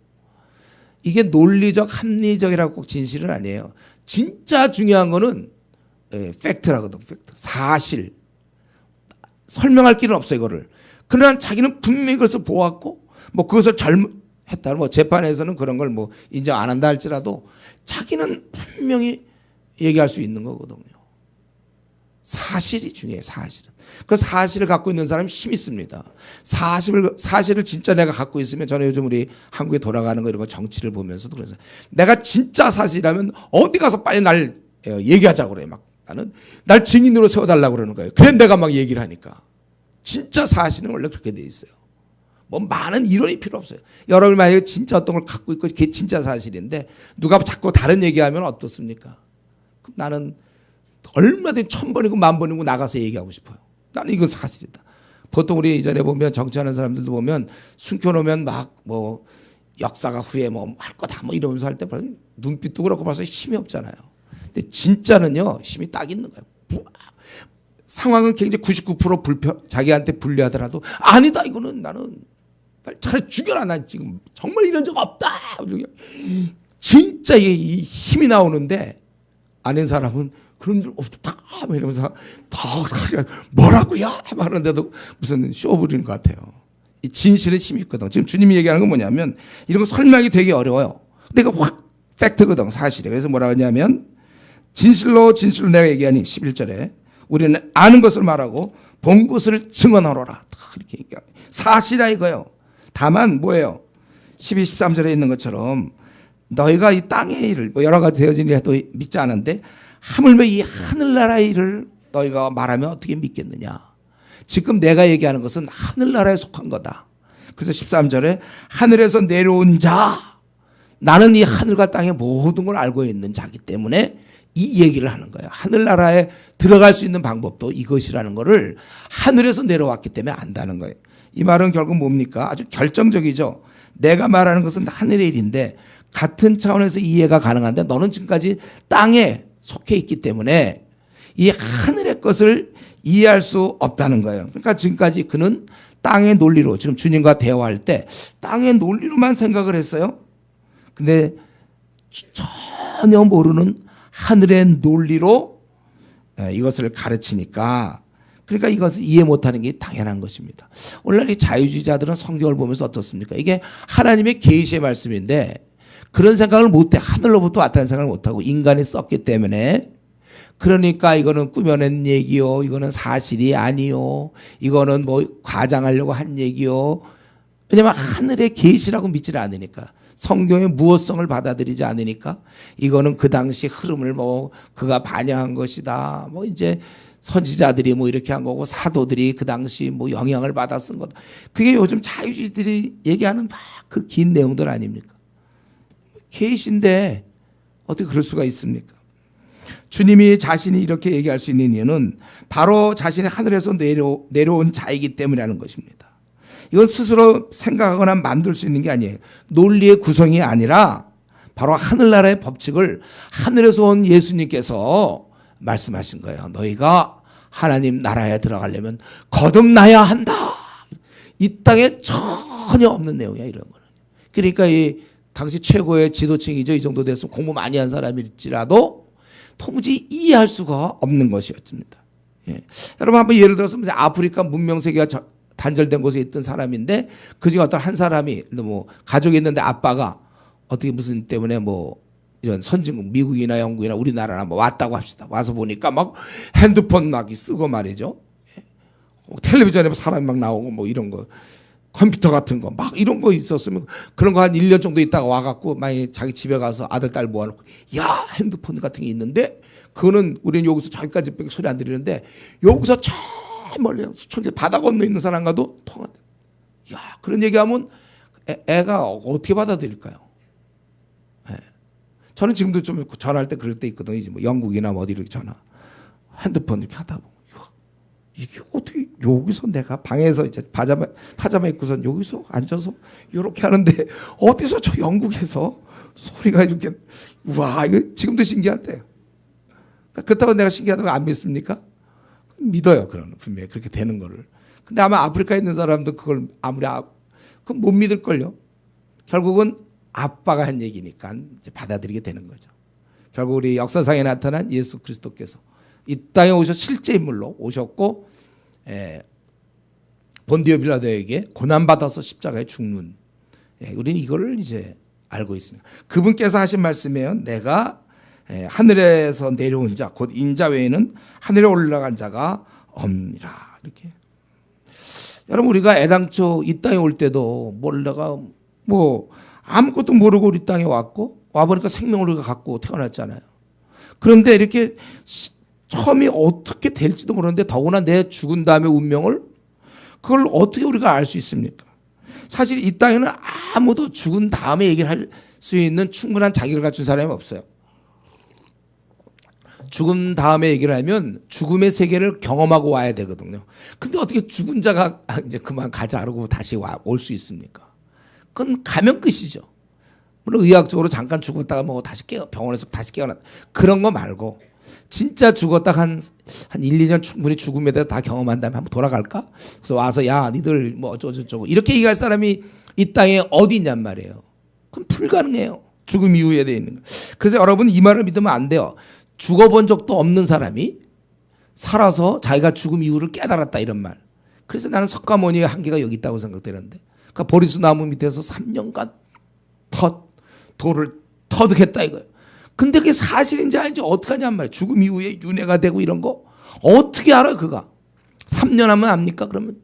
이게 논리적, 합리적이라고 꼭 진실은 아니에요. 진짜 중요한 거는 팩트라거든. 팩트. 사실. 설명할 길은 없어요, 이거를. 그러나 자기는 분명히 그것을 보았고, 뭐 그것을 했다. 뭐 재판에서는 그런 걸 뭐 인정 안 한다 할지라도 자기는 분명히 얘기할 수 있는 거거든요. 사실이 중요해요, 사실은. 그 사실을 갖고 있는 사람이 힘이 있습니다. 사실을 진짜 내가 갖고 있으면, 저는 요즘 우리 한국에 돌아가는 거 이런 거 정치를 보면서도 그래서 내가 진짜 사실이라면 어디 가서 빨리 날 얘기하자고 그래요. 막 나는 날 증인으로 세워달라고 그러는 거예요. 그래 내가 막 얘기를 하니까. 진짜 사실은 원래 그렇게 돼 있어요. 뭐 많은 이론이 필요 없어요. 여러분이 만약에 진짜 어떤 걸 갖고 있고 그게 진짜 사실인데 누가 자꾸 다른 얘기하면 어떻습니까? 그럼 나는 얼마든지 1000번이고 10,000번이고 나가서 얘기하고 싶어요. 나는 이건 사실이다. 보통 우리 이전에 보면 정치하는 사람들도 보면 숨겨놓으면 막 뭐 역사가 후에 뭐 할 거다 뭐 이러면서 할 때 눈빛도 그렇고 벌써 힘이 없잖아요. 근데 진짜는요 힘이 딱 있는 거예요. 상황은 굉장히 99% 자기한테 불리하더라도 아니다 이거는 나는 차라리 죽여라 난 지금 정말 이런 적 없다. 진짜 이 힘이 나오는데 아닌 사람은 그런 줄 없다 이러면서 더 뭐라고요? 하는데도 무슨 쇼 부리는 것 같아요. 이 진실은 힘이 있거든. 지금 주님이 얘기하는 건 뭐냐면 이런 거 설명이 되게 어려워요. 근데 이거 확 팩트거든 사실이. 그래서 뭐라고 하냐면 진실로 내가 얘기하니 11절에 우리는 아는 것을 말하고 본 것을 증언하노라. 이렇게 얘기해요. 사실이야 이거요. 다만 뭐예요? 12, 13절에 있는 것처럼 너희가 이 땅의 일을 뭐 여러 가지 되어진 일을 해도 믿지 않은데 하물며 이 하늘나라의 일을 너희가 말하면 어떻게 믿겠느냐. 지금 내가 얘기하는 것은 하늘나라에 속한 거다. 그래서 13절에 하늘에서 내려온 자 나는 이 하늘과 땅의 모든 걸 알고 있는 자기 때문에 이 얘기를 하는 거예요. 하늘나라에 들어갈 수 있는 방법도 이것이라는 거를 하늘에서 내려왔기 때문에 안다는 거예요. 이 말은 결국 뭡니까? 아주 결정적이죠. 내가 말하는 것은 하늘의 일인데 같은 차원에서 이해가 가능한데 너는 지금까지 땅에 속해 있기 때문에 이 하늘의 것을 이해할 수 없다는 거예요. 그러니까 지금까지 그는 땅의 논리로 지금 주님과 대화할 때 땅의 논리로만 생각을 했어요. 근데 전혀 모르는 하늘의 논리로 이것을 가르치니까 그러니까 이것을 이해 못하는 게 당연한 것입니다. 오늘날 이 자유주의자들은 성경을 보면서 어떻습니까? 이게 하나님의 계시의 말씀인데 그런 생각을 못해. 하늘로부터 왔다는 생각을 못하고 인간이 썼기 때문에 그러니까 이거는 꾸며낸 얘기요. 이거는 사실이 아니요. 이거는 뭐 과장하려고 한 얘기요. 왜냐하면 하늘의 계시라고 믿지를 않으니까. 성경의 무엇성을 받아들이지 않으니까 이거는 그 당시 흐름을 뭐 그가 반영한 것이다. 뭐 이제 선지자들이 뭐 이렇게 한 거고 사도들이 그 당시 뭐 영향을 받아 쓴 거다. 그게 요즘 자유주의들이 얘기하는 막 그 긴 내용들 아닙니까? 계시인데 어떻게 그럴 수가 있습니까? 주님이 자신이 이렇게 얘기할 수 있는 이유는 바로 자신이 하늘에서 내려온 자이기 때문이라는 것입니다. 이건 스스로 생각하거나 만들 수 있는 게 아니에요. 논리의 구성이 아니라 바로 하늘나라의 법칙을 하늘에서 온 예수님께서 말씀하신 거예요. 너희가 하나님 나라에 들어가려면 거듭나야 한다. 이 땅에 전혀 없는 내용이야 이런 거는. 그러니까 이 당시 최고의 지도층이죠. 이 정도 됐으면 공부 많이 한 사람일지라도 도무지 이해할 수가 없는 것이었습니다. 예. 여러분 한번 예를 들어서 아프리카 문명 세계가 단절된 곳에 있던 사람인데 그중에 어떤 한 사람이 뭐 가족이 있는데 아빠가 어떻게 무슨 때문에 뭐 이런 선진국 미국이나 영국이나 우리나라나 뭐 왔다고 합시다. 와서 보니까 막 핸드폰 막 쓰고 말이죠. 예. 텔레비전에 사람이 막 나오고 뭐 이런 거 컴퓨터 같은 거 막 이런 거 있었으면 그런 거 한 1년 정도 있다가 와갖고 만약에 자기 집에 가서 아들 딸 모아놓고 야 핸드폰 같은 게 있는데 그거는 우리는 여기서 저기까지 밖에 소리 안 들리는데 여기서 저 멀리 수천 개 바다 건너 있는 사람과도 통한다. 야 그런 얘기하면 애가 어떻게 받아들일까요? 예. 저는 지금도 좀 전화할 때 그럴 때 있거든요. 이제 뭐 영국이나 뭐 어디 이렇게 전화 핸드폰 이렇게 하다 보면 이게 어떻게 여기서 내가 방에서 이제 파자마 입고선 여기서 앉아서 이렇게 하는데 어디서 저 영국에서 소리가 이렇게 우와 이거 지금도 신기한데요. 그렇다고 내가 신기하다고 안 믿습니까? 믿어요. 그런 분명히 그렇게 되는 거를. 근데 아마 아프리카에 있는 사람도 그걸 아무리 그건 못 믿을걸요. 결국은 아빠가 한 얘기니까 이제 받아들이게 되는 거죠. 결국 우리 역사상에 나타난 예수 그리스도께서 이 땅에 오셔 실제 인물로 오셨고 본디오 빌라도에게 고난받아서 십자가에 죽는 우리는 이걸 이제 알고 있습니다. 그분께서 하신 말씀이에요. 내가 하늘에서 내려온 자 곧 인자 외에는 하늘에 올라간 자가 없니라. 이렇게 여러분 우리가 애당초 이 땅에 올 때도 몰라가 뭐 아무것도 모르고 우리 땅에 왔고 와보니까 생명을 우리가 갖고 태어났잖아요. 그런데 이렇게 처음이 어떻게 될지도 모르는데 더구나 내 죽은 다음에 운명을 그걸 어떻게 우리가 알 수 있습니까? 사실 이 땅에는 아무도 죽은 다음에 얘기를 할 수 있는 충분한 자격을 갖춘 사람이 없어요. 죽은 다음에 얘기를 하면 죽음의 세계를 경험하고 와야 되거든요. 근데 어떻게 죽은 자가 이제 그만 가자 그러고 다시 올 수 있습니까? 그건 가면 끝이죠. 물론 의학적으로 잠깐 죽었다가 뭐 다시 병원에서 다시 깨어났다. 그런 거 말고 진짜 죽었다 한 1, 2년 충분히 죽음에 대해 다 경험한 다음에 한번 돌아갈까? 그래서 와서 야 니들 뭐 어쩌고저쩌고 이렇게 얘기할 사람이 이 땅에 어디 있냔 말이에요. 그건 불가능해요. 죽음 이후에 돼 있는 거. 그래서 여러분 이 말을 믿으면 안 돼요. 죽어본 적도 없는 사람이 살아서 자기가 죽음 이후를 깨달았다 이런 말. 그래서 나는 석가모니의 한계가 여기 있다고 생각되는데, 그러니까 보리수 나무 밑에서 3년간 돌을 터득했다 이거예요. 근데 그게 사실인지 아닌지 어떻게 하냔 말이에요. 죽음 이후에 윤회가 되고 이런 거 어떻게 알아 그가? 3년 하면 압니까? 그러면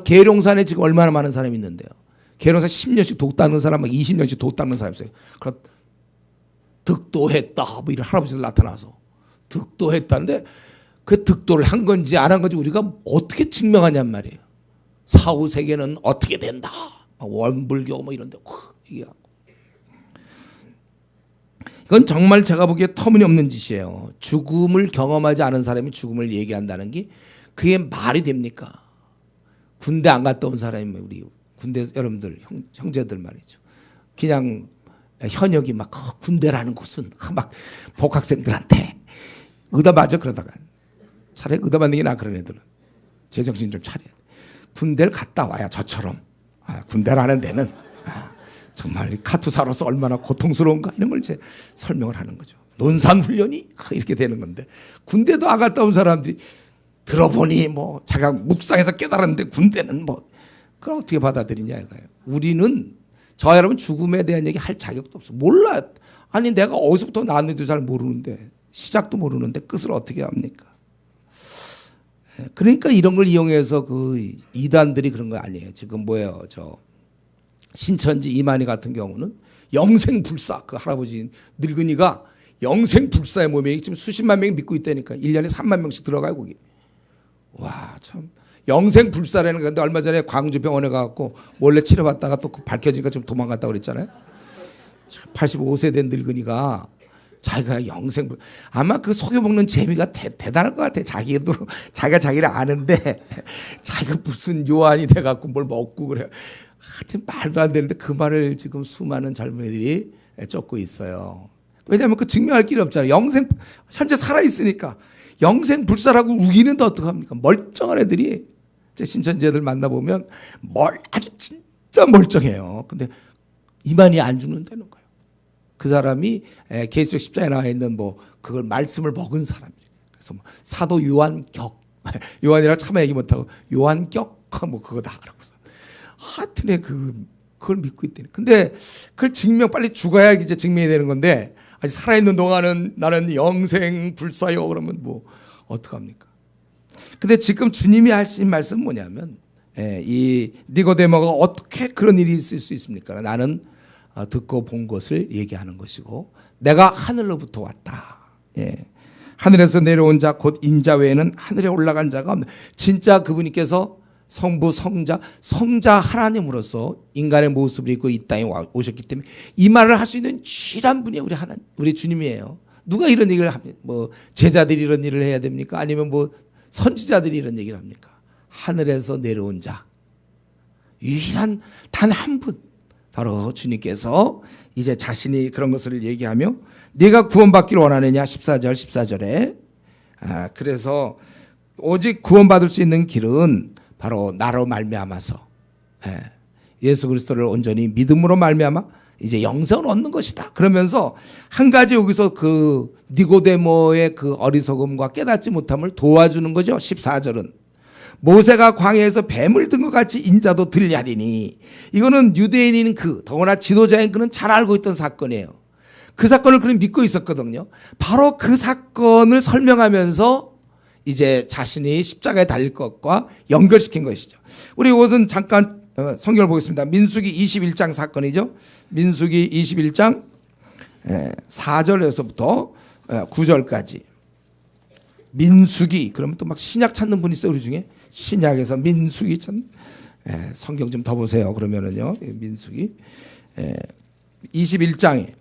계룡산에 지금 얼마나 많은 사람이 있는데요. 계룡산 10년씩 독 닦는 사람, 막 20년씩 독 닦는 사람 있어요. 그럼 득도했다 뭐 이런 할아버지들 나타나서 득도했다는데 그 득도를 한 건지 안 한 건지 우리가 어떻게 증명하냔 말이에요. 사후 세계는 어떻게 된다. 원불교 뭐 이런데 얘기하고. 이건 정말 제가 보기에 터무니없는 짓이에요. 죽음을 경험하지 않은 사람이 죽음을 얘기한다는 게 그게 말이 됩니까? 군대 안 갔다 온 사람이 우리 군대 여러분들 형제들 말이죠. 그냥 현역이 막 군대라는 곳은 막 복학생들한테 의담하죠. 그러다가 차라리 의담하는 게 나 그런 애들은 제정신 좀 차려야 돼. 군대를 갔다 와야 저처럼 군대라는 데는 정말 카투사로서 얼마나 고통스러운가 이런 걸 이제 설명을 하는 거죠. 논산훈련이 이렇게 되는 건데 군대도 안 갔다 온 사람들이 들어보니 뭐 자기가 묵상해서 깨달았는데 군대는 뭐 그걸 어떻게 받아들이냐 이거예요. 우리는 저 여러분 죽음에 대한 얘기 할 자격도 없어. 몰라. 아니 내가 어디서부터 나왔는지도 잘 모르는데 시작도 모르는데 끝을 어떻게 합니까? 그러니까 이런 걸 이용해서 그 이단들이 그런 거 아니에요. 지금 뭐예요? 저 신천지 이만희 같은 경우는 영생불사 그 할아버지 늙은이가 영생불사의 몸에 지금 수십만 명이 믿고 있다니까. 1년에 3만 명씩 들어가요 거기. 와 참. 영생불사라는 건데 얼마 전에 광주병원에 가갖고 몰래 치료받다가 또 밝혀지니까 좀 도망갔다고 그랬잖아요. 85세 된 늙은이가 자기가 영생불 아마 그 속여먹는 재미가 대단할 것 같아. 자기도 자기가 자기를 아는데 자기가 무슨 요한이 돼갖고 뭘 먹고 그래. 하여튼 말도 안 되는데 그 말을 지금 수많은 젊은이들이 쫓고 있어요. 왜냐하면 그 증명할 길이 없잖아요. 영생 현재 살아있으니까 영생불사라고 우기는데 어떡합니까? 멀쩡한 애들이 제 신천지 애들 만나보면 아주 진짜 멀쩡해요. 근데 이만희 안 죽는다는 거예요. 그 사람이 계시록 10장에 나와 있는 뭐 그걸 말씀을 먹은 사람이에요. 그래서 뭐 사도 요한격 요한이라 참 얘기 못하고 요한격 뭐 그거다 그러고서 하여튼에 그걸 믿고 있대요. 근데 그걸 빨리 죽어야 이제 증명이 되는 건데 아직 살아있는 동안은 나는 영생불사요 그러면 뭐 어떡합니까? 근데 지금 주님이 하신 말씀은 뭐냐면 이 니고데모가 어떻게 그런 일이 있을 수 있습니까? 나는 듣고 본 것을 얘기하는 것이고 내가 하늘로부터 왔다. 하늘에서 내려온 자 곧 인자 외에는 하늘에 올라간 자가 없다. 진짜 그분께서 성부 성자 하나님으로서 인간의 모습을 입고 이 땅에 오셨기 때문에 이 말을 할 수 있는 유일한 분이 우리 주님이에요. 누가 이런 얘기를 합니까? 뭐 제자들이 이런 일을 해야 됩니까? 아니면 뭐 선지자들이 이런 얘기를 합니까? 하늘에서 내려온 자 유일한 단 한 분 바로 주님께서 이제 자신이 그런 것을 얘기하며 네가 구원받기를 원하느냐 14절에 그래서 오직 구원받을 수 있는 길은 바로 나로 말미암아서 예수 그리스도를 온전히 믿음으로 말미암아 이제 영생을 얻는 것이다. 그러면서 한 가지 여기서 그 니고데모의 그 어리석음과 깨닫지 못함을 도와주는 거죠. 14절은 모세가 광야에서 뱀을 든 것 같이 인자도 들리하리니 이거는 유대인인 더구나 지도자인 그는 잘 알고 있던 사건이에요. 그 사건을 그는 믿고 있었거든요. 바로 그 사건을 설명하면서 이제 자신이 십자가에 달릴 것과 연결시킨 것이죠. 우리 이것은 잠깐 성경을 보겠습니다. 민수기 21장 사건이죠. 민수기 21장 4절에서부터 9절까지. 민수기 그러면 또 막 신약 찾는 분 있어요. 우리 중에 신약에서 민수기 찾는 성경 좀 더 보세요. 그러면은요. 민수기 21장에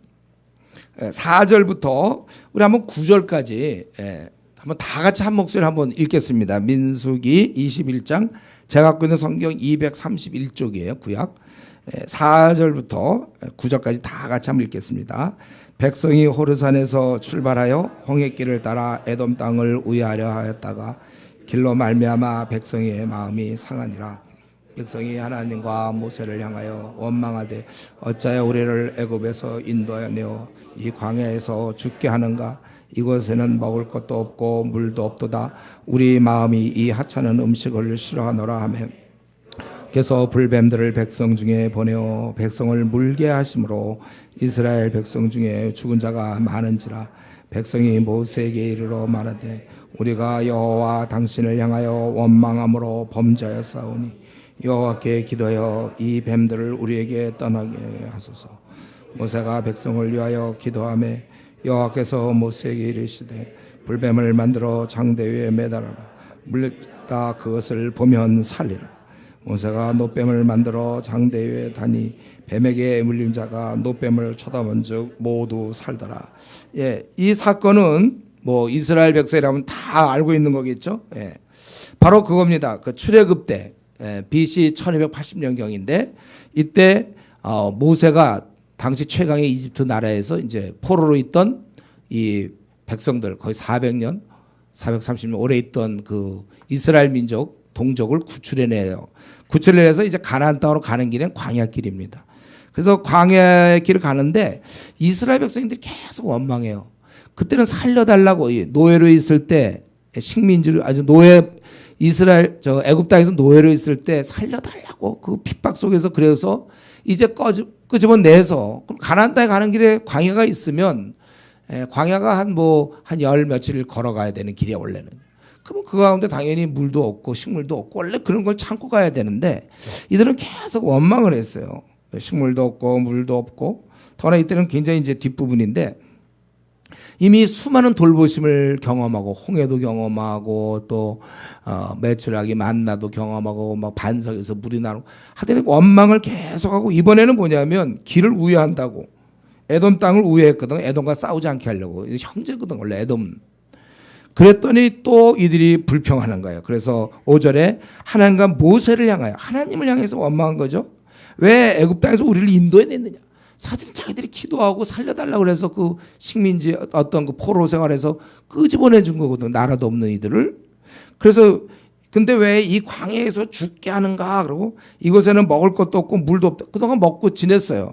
4절부터 우리 한번 9절까지 한번 다 같이 한 목소리로 한번 읽겠습니다. 민수기 21장 제가 갖고 있는 성경 231쪽이에요. 구약 4절부터 9절까지 다 같이 한번 읽겠습니다. 백성이 호르산에서 출발하여 홍해길을 따라 에돔 땅을 우회하려 하였다가 길로 말미암아 백성의 마음이 상하니라. 백성이 하나님과 모세를 향하여 원망하되 어찌하여 우리를 애굽에서 인도하여 내어 이 광야에서 죽게 하는가. 이곳에는 먹을 것도 없고 물도 없도다. 우리 마음이 이 하찮은 음식을 싫어하노라 하며 그래서 불뱀들을 백성 중에 보내어 백성을 물게 하심으로 이스라엘 백성 중에 죽은 자가 많은지라. 백성이 모세에게 이르러 말하되 우리가 여호와 당신을 향하여 원망함으로 범죄하였사오니 여호와께 기도하여 이 뱀들을 우리에게 떠나게 하소서. 모세가 백성을 위하여 기도하매 여호와께서 모세에게 이르시되 불뱀을 만들어 장대 위에 매달아라. 물렸다 그것을 보면 살리라. 모세가 노뱀을 만들어 장대 위에 다니 뱀에게 물린 자가 노뱀을 쳐다본즉 모두 살더라. 이 사건은 뭐 이스라엘 백성이라면 다 알고 있는 거겠죠. 바로 그겁니다. 그 출애굽 때 BC 1280년경인데 이때 모세가 당시 최강의 이집트 나라에서 이제 포로로 있던 이 백성들 거의 400년, 430년 오래 있던 그 이스라엘 민족 동족을 구출해내요. 구출해내서 이제 가나안 땅으로 가는 길은 광야길입니다. 그래서 광야의 길을 가는데 이스라엘 백성들이 계속 원망해요. 그때는 살려달라고 노예로 있을 때 식민지를 아주 이스라엘 애굽 땅에서 노예로 있을 때 살려달라고 그 핍박 속에서 그래서 이제 끄집어내서 그럼 가나안 땅에 가는 길에 광야가 있으면 광야가 한 열 며칠 걸어가야 되는 길이야 원래는. 그러면 그 가운데 당연히 물도 없고 식물도 없고 원래 그런 걸 참고 가야 되는데 이들은 계속 원망을 했어요. 식물도 없고 물도 없고 더나 이때는 굉장히 이제 뒷부분인데 이미 수많은 돌보심을 경험하고 홍해도 경험하고 또 메추라기 만나도 경험하고 막 반석에서 물이 나고 하더니 원망을 계속하고 이번에는 뭐냐면 길을 우회한다고 에돔 땅을 우회했거든. 에돔과 싸우지 않게 하려고. 형제거든 원래 에돔. 그랬더니 또 이들이 불평하는 거예요. 그래서 5절에 하나님과 모세를 향하여 하나님을 향해서 원망한 거죠. 왜 애굽 땅에서 우리를 인도해냈느냐. 사실은 자기들이 기도하고 살려달라고 그래서 그 식민지 어떤 그 포로 생활에서 끄집어내 준 거거든. 나라도 없는 이들을. 그래서 근데 왜 이 광야에서 죽게 하는가. 그러고 이곳에는 먹을 것도 없고 물도 없다. 그동안 먹고 지냈어요.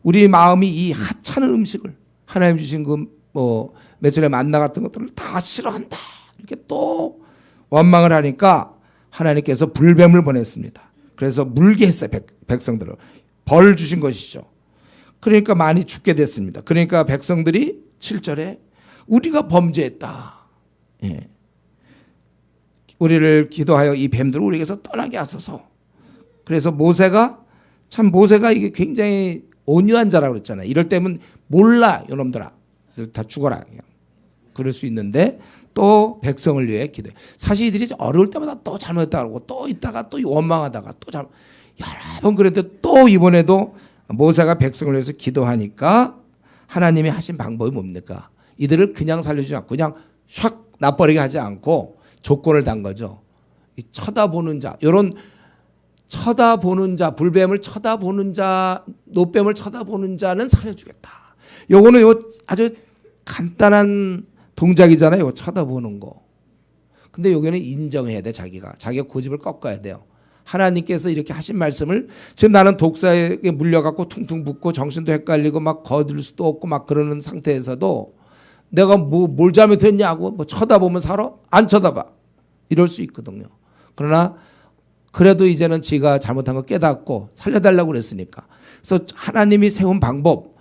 우리 마음이 이 하찮은 음식을 하나님 주신 그 뭐 며칠에 만나 같은 것들을 다 싫어한다. 이렇게 또 원망을 하니까 하나님께서 불뱀을 보냈습니다. 그래서 물게 했어요. 백성들을. 벌 주신 것이죠. 그러니까 많이 죽게 됐습니다. 그러니까 백성들이 7절에 우리가 범죄했다. 우리를 기도하여 이 뱀들을 우리에게서 떠나게 하소서. 그래서 모세가 이게 굉장히 온유한 자라고 그랬잖아요. 이럴 때면 몰라 이놈들아. 다 죽어라. 그냥. 그럴 수 있는데 또 백성을 위해 기도해. 사실 이들이 어려울 때마다 또 잘못했다고 하고 또 있다가 또 원망하다가 또 여러 번 그랬는데 또 이번에도 모세가 백성을 위해서 기도하니까 하나님이 하신 방법이 뭡니까? 이들을 그냥 살려주지 않고 그냥 샥 놔버리게 하지 않고 조건을 단 거죠. 이 쳐다보는 자, 이런 쳐다보는 자, 불뱀을 쳐다보는 자, 노뱀을 쳐다보는 자는 살려주겠다. 요거는 아주 간단한 동작이잖아요. 요 쳐다보는 거. 근데 여기는 인정해야 돼. 자기가 고집을 꺾어야 돼요. 하나님께서 이렇게 하신 말씀을 지금 나는 독사에게 물려갖고 퉁퉁 붓고 정신도 헷갈리고 막 거들 수도 없고 막 그러는 상태에서도 내가 뭘 잘못했냐고 뭐 쳐다보면 살아? 안 쳐다봐. 이럴 수 있거든요. 그러나 그래도 이제는 지가 잘못한 거 깨닫고 살려달라고 그랬으니까. 그래서 하나님이 세운 방법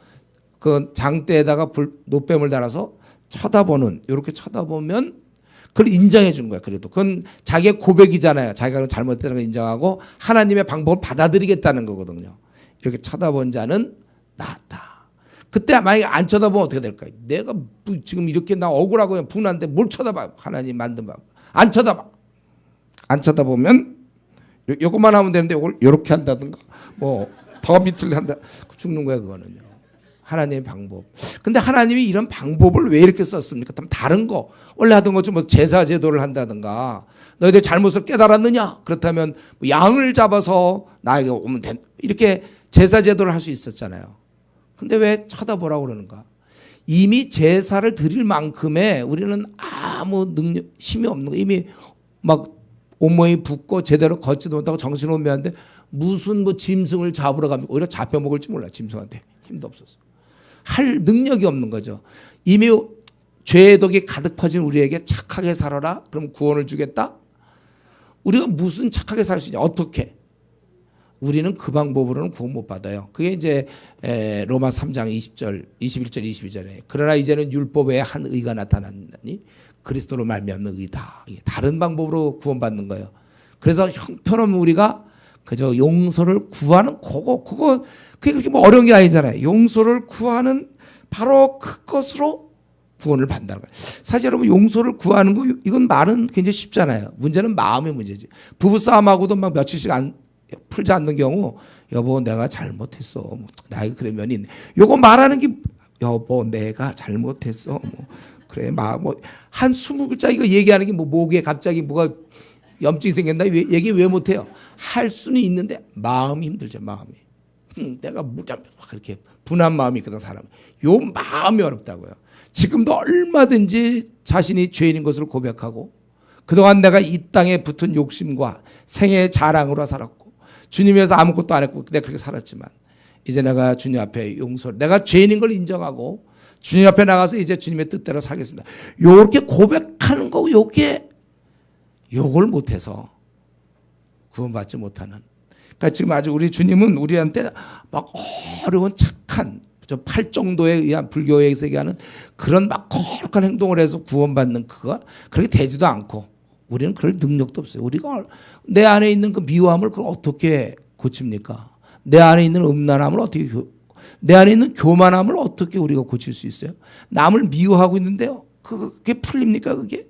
그 장대에다가 노뱀을 달아서 쳐다보는 이렇게 쳐다보면 그걸 인정해 준 거야. 그래도 그건 자기의 고백이잖아요. 자기가 잘못했다는 걸 인정하고 하나님의 방법을 받아들이겠다는 거거든요. 이렇게 쳐다본 자는 나았다. 그때 만약에 안 쳐다보면 어떻게 될까요? 내가 지금 이렇게 나 억울하고 그냥 분한데 뭘 쳐다봐. 하나님 만든 방. 안 쳐다봐. 안 쳐다보면 요것만 하면 되는데 요걸 요렇게 한다든가 뭐 더 밑을 한다. 죽는 거야 그거는요. 하나님의 방법. 근데 하나님이 이런 방법을 왜 이렇게 썼습니까? 다른 거 원래 하던 것 좀 뭐 제사 제도를 한다든가 너희들 잘못을 깨달았느냐? 그렇다면 뭐 양을 잡아서 나에게 오면 된 이렇게 제사 제도를 할 수 있었잖아요. 근데 왜 쳐다보라고 그러는가? 이미 제사를 드릴 만큼의 우리는 아무 능력 힘이 없는 거 이미 막 온몸이 붓고 제대로 걷지도 못하고 정신혼미한데 무슨 뭐 짐승을 잡으러 가면 오히려 잡혀먹을지 몰라. 짐승한테 힘도 없어서 할 능력이 없는 거죠. 이미 죄의 덕이 가득 퍼진 우리에게 착하게 살아라. 그럼 구원을 주겠다. 우리가 무슨 착하게 살 수 있냐? 어떻게? 우리는 그 방법으로는 구원 못 받아요. 그게 이제 로마 3장 20절, 21절, 22절에 그러나 이제는 율법 외에 한 의가 나타났나니 그리스도로 말미암는 의다. 다른 방법으로 구원받는 거예요. 그래서 형편없는 우리가 그저 용서를 구하는 그게 그렇게 뭐 어려운 게 아니잖아요. 용서를 구하는 바로 그것으로 구원을 받는다는 거예요. 사실 여러분 용서를 구하는 거 이건 말은 굉장히 쉽잖아요. 문제는 마음의 문제지. 부부싸움하고도 막 며칠씩 풀지 않는 경우 여보 내가 잘못했어. 나에게 그런 면이 있네. 요거 말하는 게 여보 내가 잘못했어. 뭐 그래 한 20글자 이거 얘기하는 게 뭐 목에 갑자기 뭐가 염증이 생겼나 얘기 왜 못해요? 할 수는 있는데 마음이 힘들죠. 마음이. 내가 그렇게 분한 마음이 있거든 사람. 요 마음이 어렵다고요. 지금도 얼마든지 자신이 죄인인 것을 고백하고 그동안 내가 이 땅에 붙은 욕심과 생애의 자랑으로 살았고 주님에서 아무것도 안 했고 내가 그렇게 살았지만 이제 내가 주님 앞에 용서를 내가 죄인인 걸 인정하고 주님 앞에 나가서 이제 주님의 뜻대로 살겠습니다. 요렇게 고백하는 거 요걸 못해서 구원받지 못하는. 그러니까 지금 아주 우리 주님은 우리한테 막 어려운 착한 좀 팔 정도에 의한 불교에서 얘기하는 그런 막 거룩한 행동을 해서 구원받는 그거 그렇게 되지도 않고 우리는 그럴 능력도 없어요. 우리가 내 안에 있는 그 미워함을 그걸 어떻게 고칩니까? 내 안에 있는 음란함을 어떻게 내 안에 있는 교만함을 어떻게 우리가 고칠 수 있어요? 남을 미워하고 있는데요. 그게 풀립니까 그게?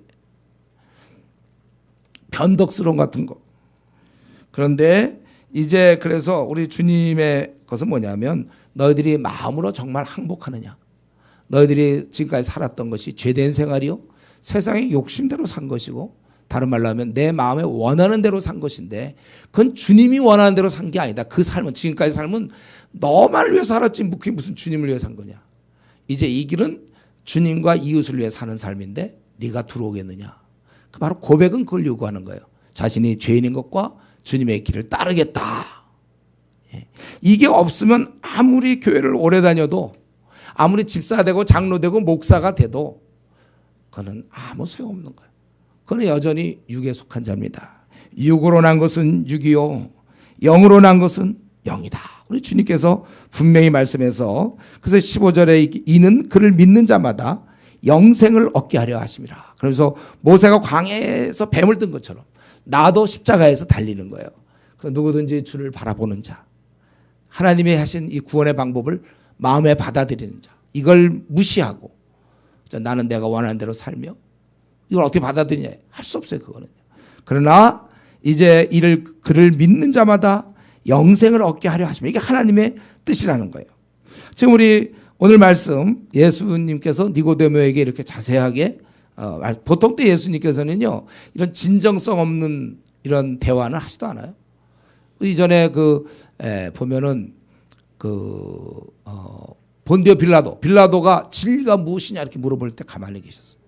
변덕스러움 같은 거. 그런데 이제 그래서 우리 주님의 것은 뭐냐면 너희들이 마음으로 정말 항복하느냐. 너희들이 지금까지 살았던 것이 죄된 생활이요. 세상의 욕심대로 산 것이고 다른 말로 하면 내 마음에 원하는 대로 산 것인데 그건 주님이 원하는 대로 산 게 아니다. 그 삶은 지금까지 삶은 너만을 위해서 살았지 그게 무슨 주님을 위해 산 거냐. 이제 이 길은 주님과 이웃을 위해 사는 삶인데 네가 들어오겠느냐. 바로 고백은 그걸 요구하는 거예요. 자신이 죄인인 것과 주님의 길을 따르겠다. 이게 없으면 아무리 교회를 오래 다녀도 아무리 집사 되고 장로 되고 목사가 돼도 그거는 아무 소용없는 거예요. 그는 여전히 육에 속한 자입니다. 육으로 난 것은 육이요 영으로 난 것은 영이다. 우리 주님께서 분명히 말씀해서 그래서 15절에 이는 그를 믿는 자마다 영생을 얻게 하려 하심이라. 그래서 모세가 광야에서 뱀을 든 것처럼 나도 십자가에서 달리는 거예요. 그래서 누구든지 주를 바라보는 자, 하나님이 하신 이 구원의 방법을 마음에 받아들이는 자, 이걸 무시하고 나는 내가 원하는 대로 살며 이걸 어떻게 받아들이냐 할 수 없어요. 그거는. 그러나 이제 그를 믿는 자마다 영생을 얻게 하려 하시면 이게 하나님의 뜻이라는 거예요. 지금 우리 오늘 말씀 예수님께서 니고데모에게 이렇게 자세하게 보통 때 예수님께서는요 이런 진정성 없는 이런 대화는 하지도 않아요. 이전에 보면은 본디오 빌라도가 진리가 무엇이냐 이렇게 물어볼 때 가만히 계셨어요.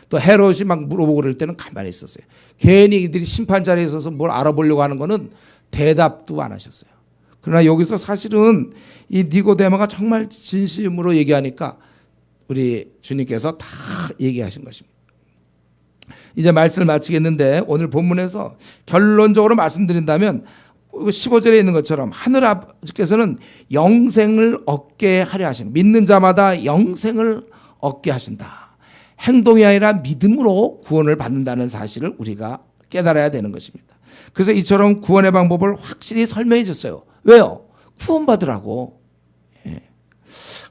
또 헤롯이 막 물어보고 그럴 때는 가만히 있었어요. 괜히 이들이 심판 자리에 있어서 뭘 알아보려고 하는 거는 대답도 안 하셨어요. 그러나 여기서 사실은 이 니고데모가 정말 진심으로 얘기하니까 우리 주님께서 다 얘기하신 것입니다. 이제 말씀을 마치겠는데 오늘 본문에서 결론적으로 말씀드린다면 15절에 있는 것처럼 하늘 아버지께서는 영생을 얻게 하려 하신다. 믿는 자마다 영생을 얻게 하신다. 행동이 아니라 믿음으로 구원을 받는다는 사실을 우리가 깨달아야 되는 것입니다. 그래서 이처럼 구원의 방법을 확실히 설명해 줬어요. 왜요? 구원받으라고.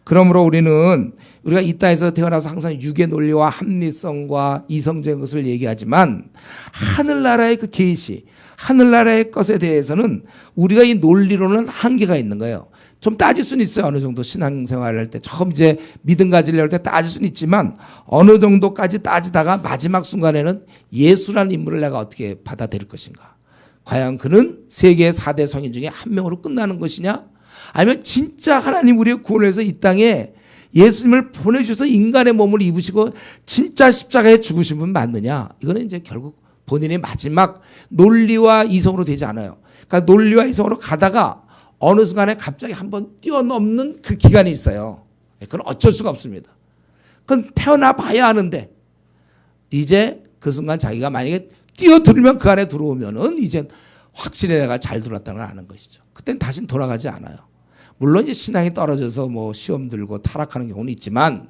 그러므로 우리가 이 땅에서 태어나서 항상 육의 논리와 합리성과 이성적인 것을 얘기하지만 하늘나라의 그 계시, 하늘나라의 것에 대해서는 우리가 이 논리로는 한계가 있는 거예요. 좀 따질 수는 있어요. 어느 정도 신앙생활을 할 때 처음 이제 믿음 가지려고 할 때 따질 수는 있지만 어느 정도까지 따지다가 마지막 순간에는 예수라는 인물을 내가 어떻게 받아들일 것인가. 과연 그는 세계의 4대 성인 중에 한 명으로 끝나는 것이냐? 아니면 진짜 하나님 우리의 구원을 해서 이 땅에 예수님을 보내주셔서 인간의 몸을 입으시고 진짜 십자가에 죽으신 분 맞느냐? 이거는 이제 결국 본인의 마지막 논리와 이성으로 되지 않아요. 그러니까 논리와 이성으로 가다가 어느 순간에 갑자기 한번 뛰어넘는 그 기간이 있어요. 그건 어쩔 수가 없습니다. 그건 태어나 봐야 하는데 이제 그 순간 자기가 만약에 뛰어들면 그 안에 들어오면은 이제 확실히 내가 잘 들어왔다는 걸 아는 것이죠. 그땐 다시는 돌아가지 않아요. 물론 이제 신앙이 떨어져서 뭐 시험 들고 타락하는 경우는 있지만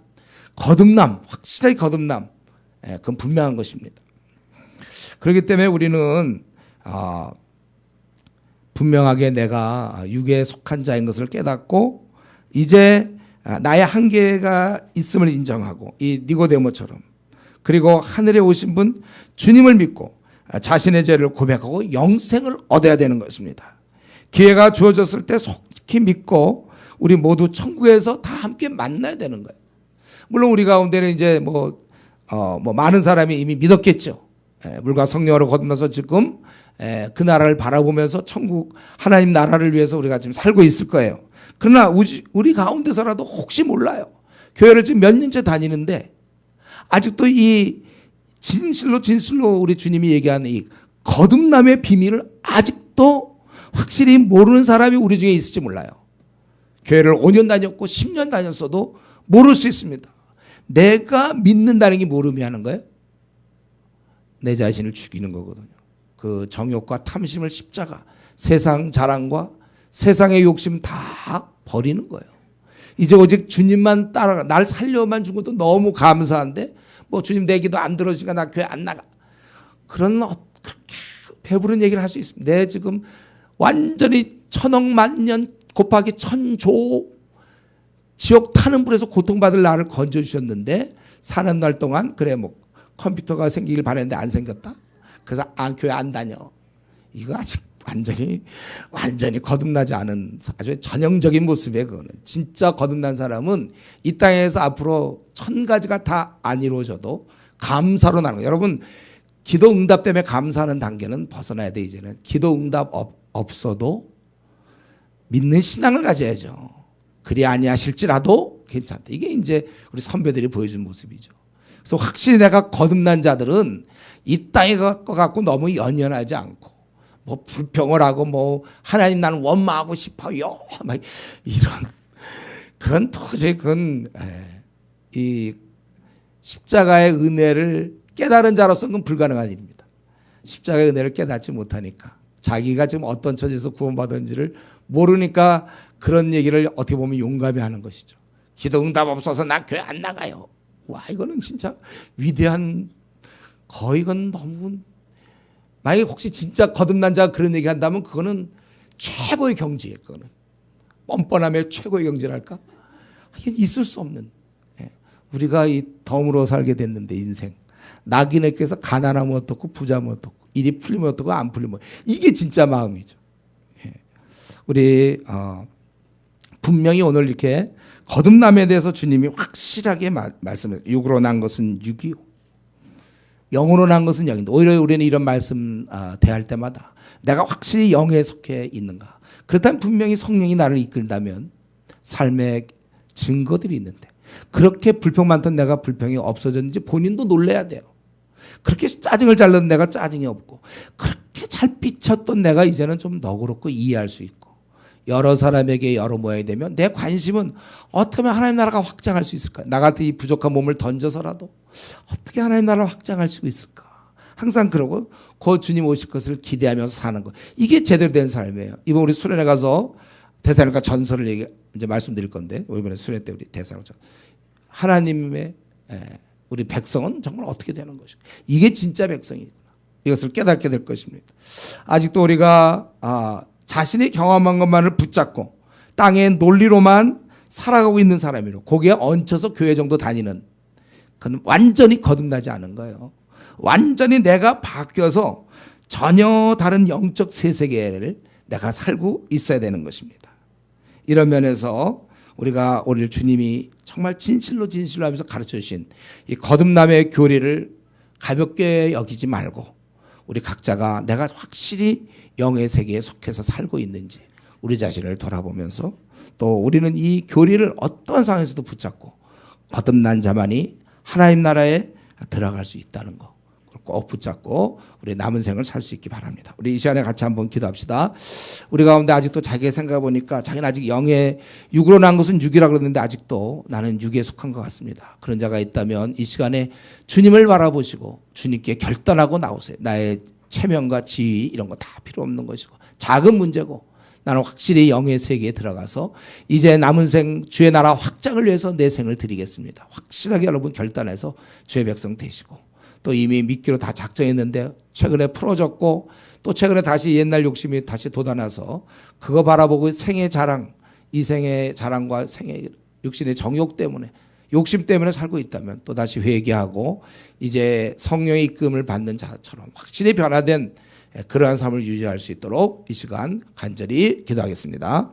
거듭남, 확실하게 거듭남, 그건 분명한 것입니다. 그렇기 때문에 우리는 분명하게 내가 육에 속한 자인 것을 깨닫고 이제 나의 한계가 있음을 인정하고 이 니고데모처럼 그리고 하늘에 오신 분 주님을 믿고 자신의 죄를 고백하고 영생을 얻어야 되는 것입니다. 기회가 주어졌을 때 속히 믿고 우리 모두 천국에서 다 함께 만나야 되는 거예요. 물론 우리 가운데는 이제 뭐 많은 사람이 이미 믿었겠죠. 물과 성령으로 거듭나서 지금 그 나라를 바라보면서 천국 하나님 나라를 위해서 우리가 지금 살고 있을 거예요. 그러나 우리 가운데서라도 혹시 몰라요. 교회를 지금 몇 년째 다니는데 아직도 이 진실로 우리 주님이 얘기하는 이 거듭남의 비밀을 아직도 확실히 모르는 사람이 우리 중에 있을지 몰라요. 교회를 5년 다녔고 10년 다녔어도 모를 수 있습니다. 내가 믿는다는 게 뭘 의미하는 거예요? 내 자신을 죽이는 거거든요. 그 정욕과 탐심을 십자가, 세상 자랑과 세상의 욕심 다 버리는 거예요. 이제 오직 주님만 따라가. 날 살려만 준 것도 너무 감사한데 뭐 주님 내 기도 안 들어주니까 나 교회 안 나가. 그런 그렇게 배부른 얘기를 할 수 있습니다. 내 지금 완전히 천억 만년 곱하기 천조 지옥 타는 불에서 고통받을 나를 건져주셨는데 사는 날 동안 그래 뭐 컴퓨터가 생기길 바랬는데 안 생겼다. 그래서 교회 안 다녀. 이거 아직 완전히 거듭나지 않은 아주 전형적인 모습이에요. 그거는 진짜 거듭난 사람은 이 땅에서 앞으로 1000가지가 다 안 이루어져도 감사로 나는 거예요. 여러분 기도 응답 때문에 감사하는 단계는 벗어나야 돼. 이제는 기도 응답 없어도 믿는 신앙을 가져야죠. 그리 아니하실지라도 괜찮다. 이게 이제 우리 선배들이 보여준 모습이죠. 그래서 확실히 내가 거듭난 자들은 이 땅에 갖고 너무 연연하지 않고 뭐 불평을 하고 뭐 하나님 나는 원망하고 싶어요. 막 이런 그건 도저히 이 십자가의 은혜를 깨달은 자로서는 그건 불가능한 일입니다. 십자가의 은혜를 깨닫지 못하니까 자기가 지금 어떤 처지에서 구원받은지를 모르니까 그런 얘기를 어떻게 보면 용감히 하는 것이죠. 기도 응답 없어서 나 교회 안 나가요. 와 이거는 진짜 위대한 거의 이건 너무 만약에 혹시 진짜 거듭난 자가 그런 얘기 한다면 그거는 최고의 경지예요. 그거는 뻔뻔함의 최고의 경지랄까? 있을 수 없는 우리가 이 덤으로 살게 됐는데 인생 낙인에게서 가난하면 어떻고 부자면 어떻고 일이 풀리면 어떻고 안 풀리면 이게 진짜 마음이죠. 우리 분명히 오늘 이렇게 거듭남에 대해서 주님이 확실하게 말씀해요. 육으로 난 것은 육이요 영으로 난 것은 영인데 오히려 우리는 이런 말씀 대할 때마다 내가 확실히 영에 속해 있는가. 그렇다면 분명히 성령이 나를 이끌다면 삶의 증거들이 있는데 그렇게 불평 많던 내가 불평이 없어졌는지 본인도 놀라야 돼요. 그렇게 짜증을 잘 내던 내가 짜증이 없고 그렇게 잘 삐쳤던 내가 이제는 좀 너그럽고 이해할 수 있고 여러 사람에게 여러 모양이 되면 내 관심은 어떻게 하면 하나님 나라가 확장할 수 있을까? 나 같은 이 부족한 몸을 던져서라도 어떻게 하나님 나라를 확장할 수 있을까? 항상 그러고 그 주님 오실 것을 기대하면서 사는 것. 이게 제대로 된 삶이에요. 이번 우리 수련회 가서 데살로니가 전설을 이제 말씀드릴 건데 이번에 수련회 때 우리 데살로니가 하나님의 우리 백성은 정말 어떻게 되는 것인가? 이게 진짜 백성이구나. 이것을 깨닫게 될 것입니다. 아직도 우리가 자신이 경험한 것만을 붙잡고 땅의 논리로만 살아가고 있는 사람이로 거기에 얹혀서 교회 정도 다니는, 그건 완전히 거듭나지 않은 거예요. 완전히 내가 바뀌어서 전혀 다른 영적 세계를 내가 살고 있어야 되는 것입니다. 이런 면에서 우리가 오늘 주님이 정말 진실로 하면서 가르쳐 주신 이 거듭남의 교리를 가볍게 여기지 말고 우리 각자가 내가 확실히 영의 세계에 속해서 살고 있는지 우리 자신을 돌아보면서, 또 우리는 이 교리를 어떠한 상황에서도 붙잡고 거듭난 자만이 하나님 나라에 들어갈 수 있다는 거 꼭 붙잡고 우리 남은 생을 살 수 있기 바랍니다. 우리 이 시간에 같이 한번 기도합시다. 우리 가운데 아직도 자기의 생각해 보니까 자기는 아직 영의 육으로 난 것은 육이라 그러는데 아직도 나는 육에 속한 것 같습니다. 그런 자가 있다면 이 시간에 주님을 바라보시고 주님께 결단하고 나오세요. 나의 체면과 지위 이런 거 다 필요 없는 것이고 작은 문제고 나는 확실히 영의 세계에 들어가서 이제 남은 생 주의 나라 확장을 위해서 내 생을 드리겠습니다. 확실하게 여러분 결단해서 주의 백성 되시고, 또 이미 믿기로 다 작정했는데 최근에 풀어졌고 또 최근에 다시 옛날 욕심이 다시 돋아나서 그거 바라보고 생의 자랑, 이생의 자랑과 생의 육신의 정욕 때문에 욕심 때문에 살고 있다면 또 다시 회개하고 이제 성령의 이끌음을 받는 자처럼 확실히 변화된 그러한 삶을 유지할 수 있도록 이 시간 간절히 기도하겠습니다.